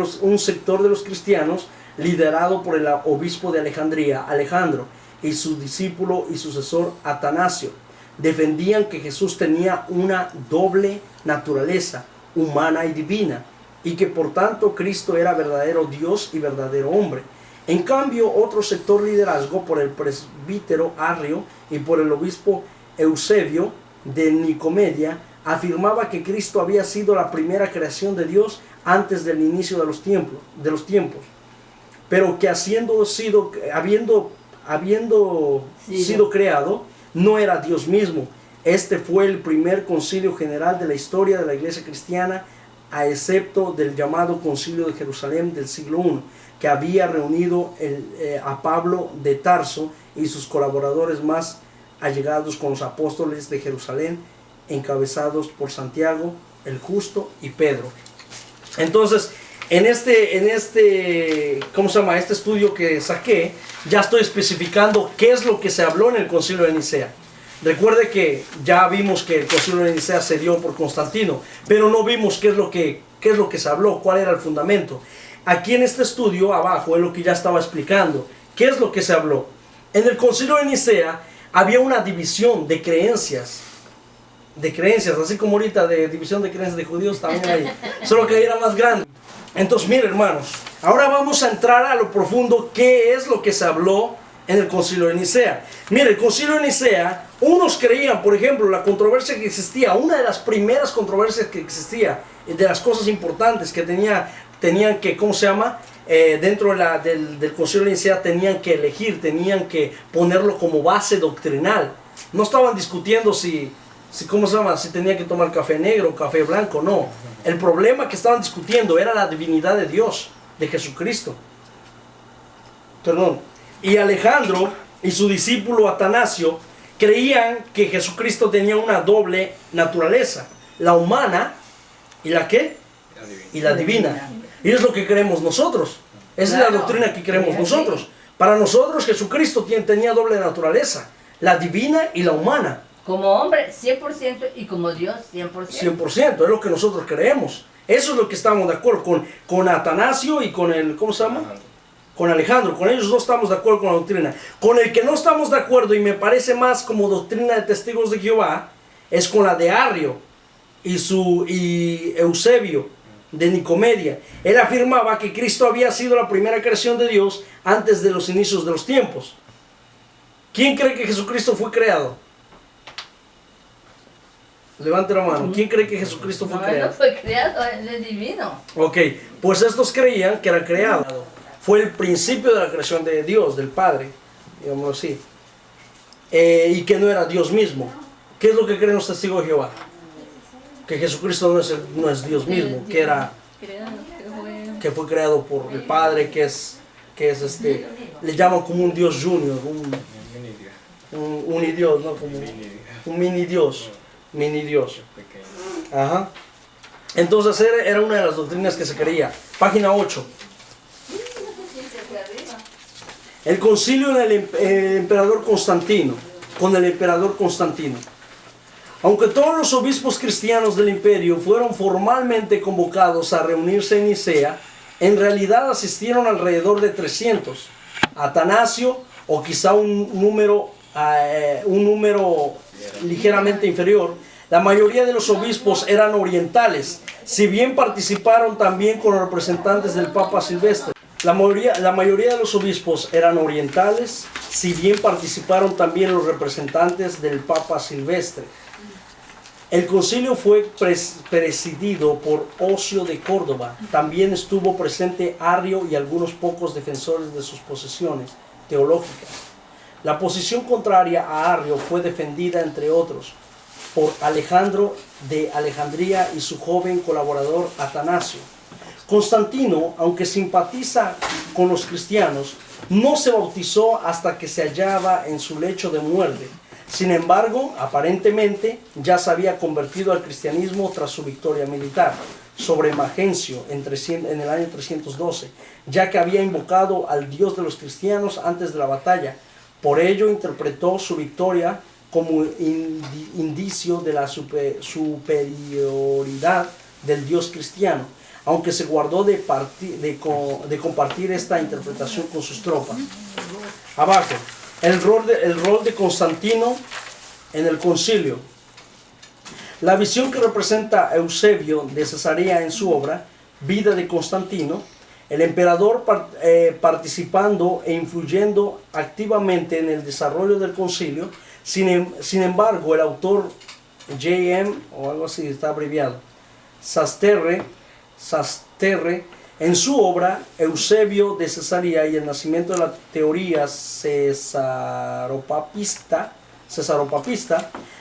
los cristianos, liderado por el obispo de Alejandría, Alejandro, y su discípulo y sucesor Atanasio, defendían que Jesús tenía una doble naturaleza, humana y divina, y que por tanto Cristo era verdadero Dios y verdadero hombre. En cambio, otro sector liderazgo por el presbítero Arrio y por el obispo Eusebio de Nicomedia afirmaba que Cristo había sido la primera creación de Dios antes del inicio de los tiempos, pero que habiendo sido creado, no era Dios mismo. Este fue el primer concilio general de la historia de la iglesia cristiana, a excepto del llamado Concilio de Jerusalén del siglo I, que había reunido a Pablo de Tarso y sus colaboradores más allegados con los apóstoles de Jerusalén, encabezados por Santiago, el Justo y Pedro. Entonces, en este estudio que saqué, ya estoy especificando qué es lo que se habló en el Concilio de Nicea. Recuerde que ya vimos que el Concilio de Nicea se dio por Constantino, pero no vimos qué es lo que se habló, cuál era el fundamento. Aquí en este estudio abajo es lo que ya estaba explicando. ¿Qué es lo que se habló? En el Concilio de Nicea había una división de creencias, así como ahorita de división de creencias de judíos también hay, solo que ahí era más grande. Entonces, miren, hermanos, ahora vamos a entrar a lo profundo, qué es lo que se habló en el Concilio de Nicea. Mire, el Concilio de Nicea, unos creían, por ejemplo, la controversia que existía, una de las primeras controversias que existía, de las cosas importantes que tenían que, dentro del Concilio de Nicea tenían que elegir, tenían que ponerlo como base doctrinal. No estaban discutiendo si tenía que tomar café negro o café blanco, no. El problema que estaban discutiendo era la divinidad de Dios, de Jesucristo. Y Alejandro y su discípulo Atanasio creían que Jesucristo tenía una doble naturaleza, la humana y la ¿qué? Y la divina. Y es lo que creemos nosotros. Esa es la doctrina que creemos nosotros. Para nosotros Jesucristo tenía doble naturaleza, la divina y la humana. Como hombre 100% y como Dios 100%. 100%, es lo que nosotros creemos. Eso es lo que estamos de acuerdo con Atanasio y con el, con Alejandro. Con ellos dos estamos de acuerdo con la doctrina. Con el que no estamos de acuerdo, y me parece más como doctrina de testigos de Jehová, es con la de Arrio y Eusebio de Nicomedia. Él afirmaba que Cristo había sido la primera creación de Dios antes de los inicios de los tiempos. ¿Quién cree que Jesucristo fue creado? Levante la mano. ¿Quién cree que Jesucristo fue creado? No fue creado, Él es divino. Ok, pues estos creían que era creado. Fue el principio de la creación de Dios, del Padre, digámoslo así. Y que no era Dios mismo. ¿Qué es lo que creen los testigos de Jehová? Que Jesucristo no es Dios mismo, que fue creado por el Padre, que es le llaman como un Dios junior, un unidios, ¿no? Como un mini Dios. Ajá. Entonces era una de las doctrinas que se creía. Página 8. El concilio del emperador Constantino, con el emperador Constantino. Aunque todos los obispos cristianos del imperio fueron formalmente convocados a reunirse en Nicea, en realidad asistieron alrededor de 300. Atanasio, o quizá un número ligeramente inferior, la mayoría de los obispos eran orientales, si bien participaron también con los representantes del Papa Silvestre. La mayoría de los obispos eran orientales, si bien participaron también los representantes del Papa Silvestre. El concilio fue presidido por Ocio de Córdoba. También estuvo presente Arrio y algunos pocos defensores de sus posiciones teológicas. La posición contraria a Arrio fue defendida, entre otros, por Alejandro de Alejandría y su joven colaborador Atanasio. Constantino, aunque simpatiza con los cristianos, no se bautizó hasta que se hallaba en su lecho de muerte. Sin embargo, aparentemente ya se había convertido al cristianismo tras su victoria militar sobre Magencio en el año 312, ya que había invocado al Dios de los cristianos antes de la batalla. Por ello interpretó su victoria como indicio de la superioridad del Dios cristiano, aunque se guardó de compartir esta interpretación con sus tropas. Abajo, el rol de Constantino en el concilio. La visión que representa Eusebio de Cesarea en su obra, Vida de Constantino, el emperador participando e influyendo activamente en el desarrollo del concilio. Sin embargo, el autor J.M., o algo así está abreviado, Sasterre, en su obra Eusebio de Cesarea y el nacimiento de la teoría cesaropapista,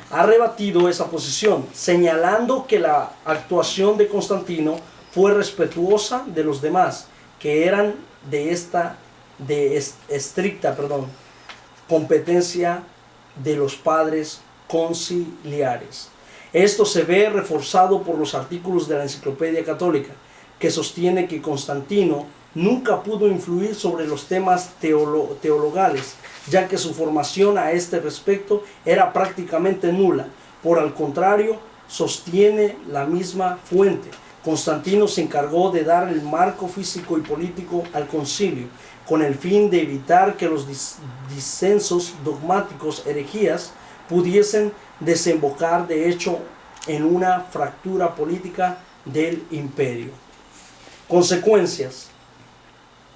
ha rebatido esa posición, señalando que la actuación de Constantino fue respetuosa de los demás, que eran de estricta competencia de los padres conciliares. Esto se ve reforzado por los artículos de la Enciclopedia Católica, que sostiene que Constantino nunca pudo influir sobre los temas teologales, ya que su formación a este respecto era prácticamente nula. Por el contrario, sostiene la misma fuente. Constantino se encargó de dar el marco físico y político al concilio, con el fin de evitar que los disensos dogmáticos, herejías, pudiesen desembocar de hecho en una fractura política del imperio. Consecuencias.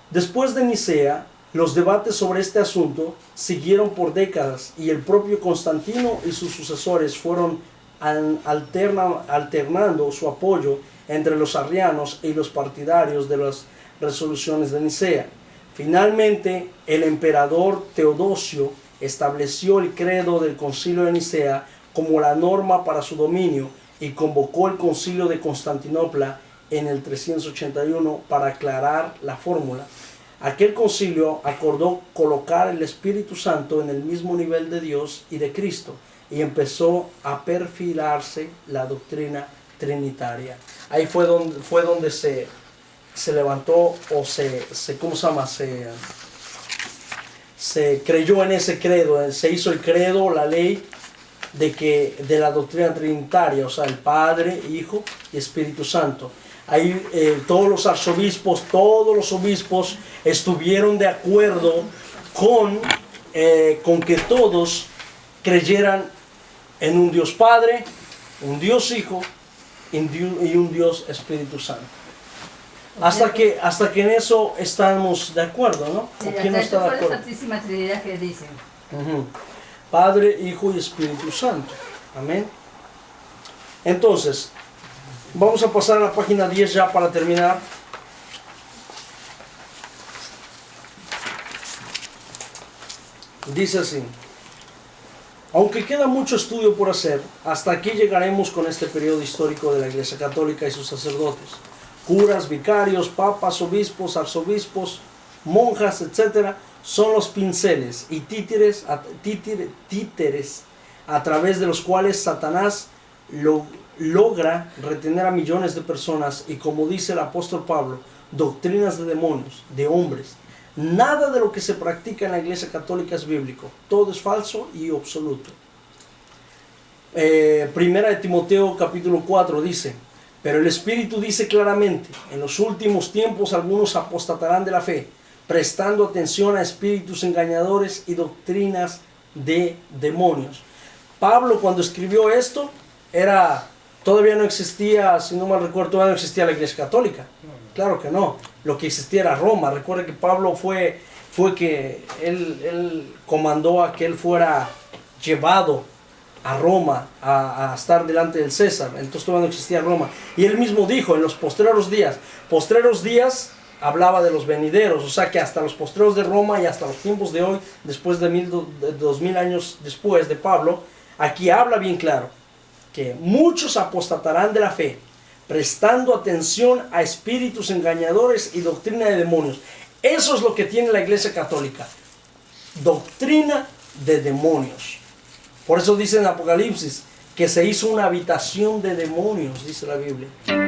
Después de Nicea, los debates sobre este asunto siguieron por décadas y el propio Constantino y sus sucesores fueron alternando su apoyo entre los arrianos y los partidarios de las resoluciones de Nicea. Finalmente, el emperador Teodosio estableció el credo del Concilio de Nicea como la norma para su dominio y convocó el Concilio de Constantinopla en el 381 para aclarar la fórmula. Aquel concilio acordó colocar el Espíritu Santo en el mismo nivel de Dios y de Cristo, y empezó a perfilarse la doctrina trinitaria. Ahí fue donde se levantó, o se creyó en ese credo, se hizo el credo, la ley de la doctrina trinitaria, o sea, el Padre, Hijo y Espíritu Santo. Ahí todos los obispos estuvieron de acuerdo con que todos creyeran en un Dios Padre, un Dios Hijo y un Dios Espíritu Santo. Hasta que en eso estamos de acuerdo, ¿no? Sí, ¿Quién no está de fue la acuerdo? Santísima Trinidad que dicen. Padre, Hijo y Espíritu Santo. Amén. Entonces, vamos a pasar a la página 10 ya para terminar. Dice así: aunque queda mucho estudio por hacer, hasta aquí llegaremos con este periodo histórico de la Iglesia Católica y sus sacerdotes, curas, vicarios, papas, obispos, arzobispos, monjas, etc. Son los pinceles y títeres a través de los cuales Satanás logra retener a millones de personas y, como dice el apóstol Pablo, doctrinas de demonios, de hombres. Nada de lo que se practica en la Iglesia Católica es bíblico. Todo es falso y absoluto. Primera de Timoteo capítulo 4 dice: pero el Espíritu dice claramente, en los últimos tiempos algunos apostatarán de la fe, prestando atención a espíritus engañadores y doctrinas de demonios. Pablo, cuando escribió esto, todavía no existía, si no mal recuerdo, todavía no existía la Iglesia Católica. Claro que no. Lo que existía era Roma. Recuerda que Pablo fue que él comandó a que él fuera llevado a Roma a estar delante del César. Entonces todavía no existía Roma. Y él mismo dijo, en los postreros días hablaba de los venideros, o sea que hasta los postreros de Roma y hasta los tiempos de hoy, después de 2000 años después de Pablo, aquí habla bien claro que muchos apostatarán de la fe, prestando atención a espíritus engañadores y doctrina de demonios. Eso es lo que tiene la Iglesia Católica, doctrina de demonios. Por eso dice en Apocalipsis que se hizo una habitación de demonios, dice la Biblia,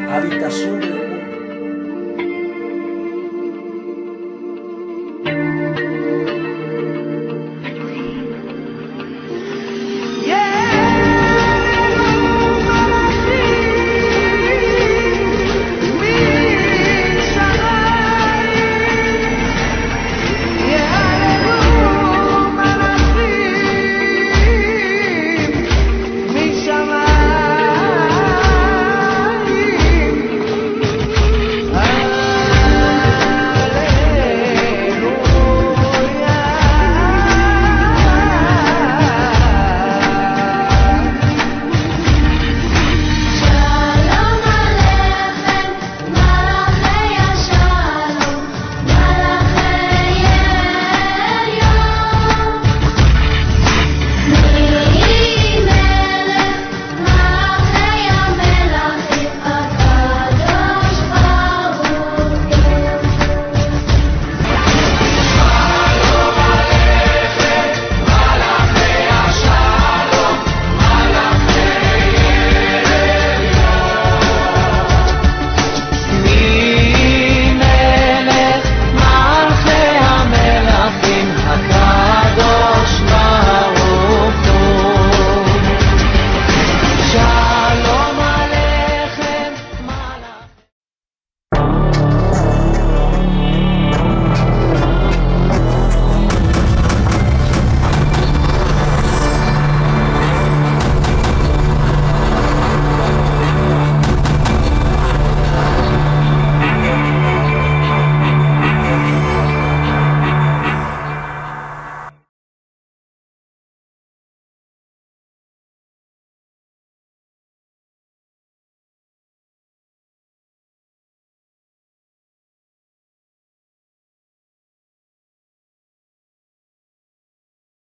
habitación de demonios.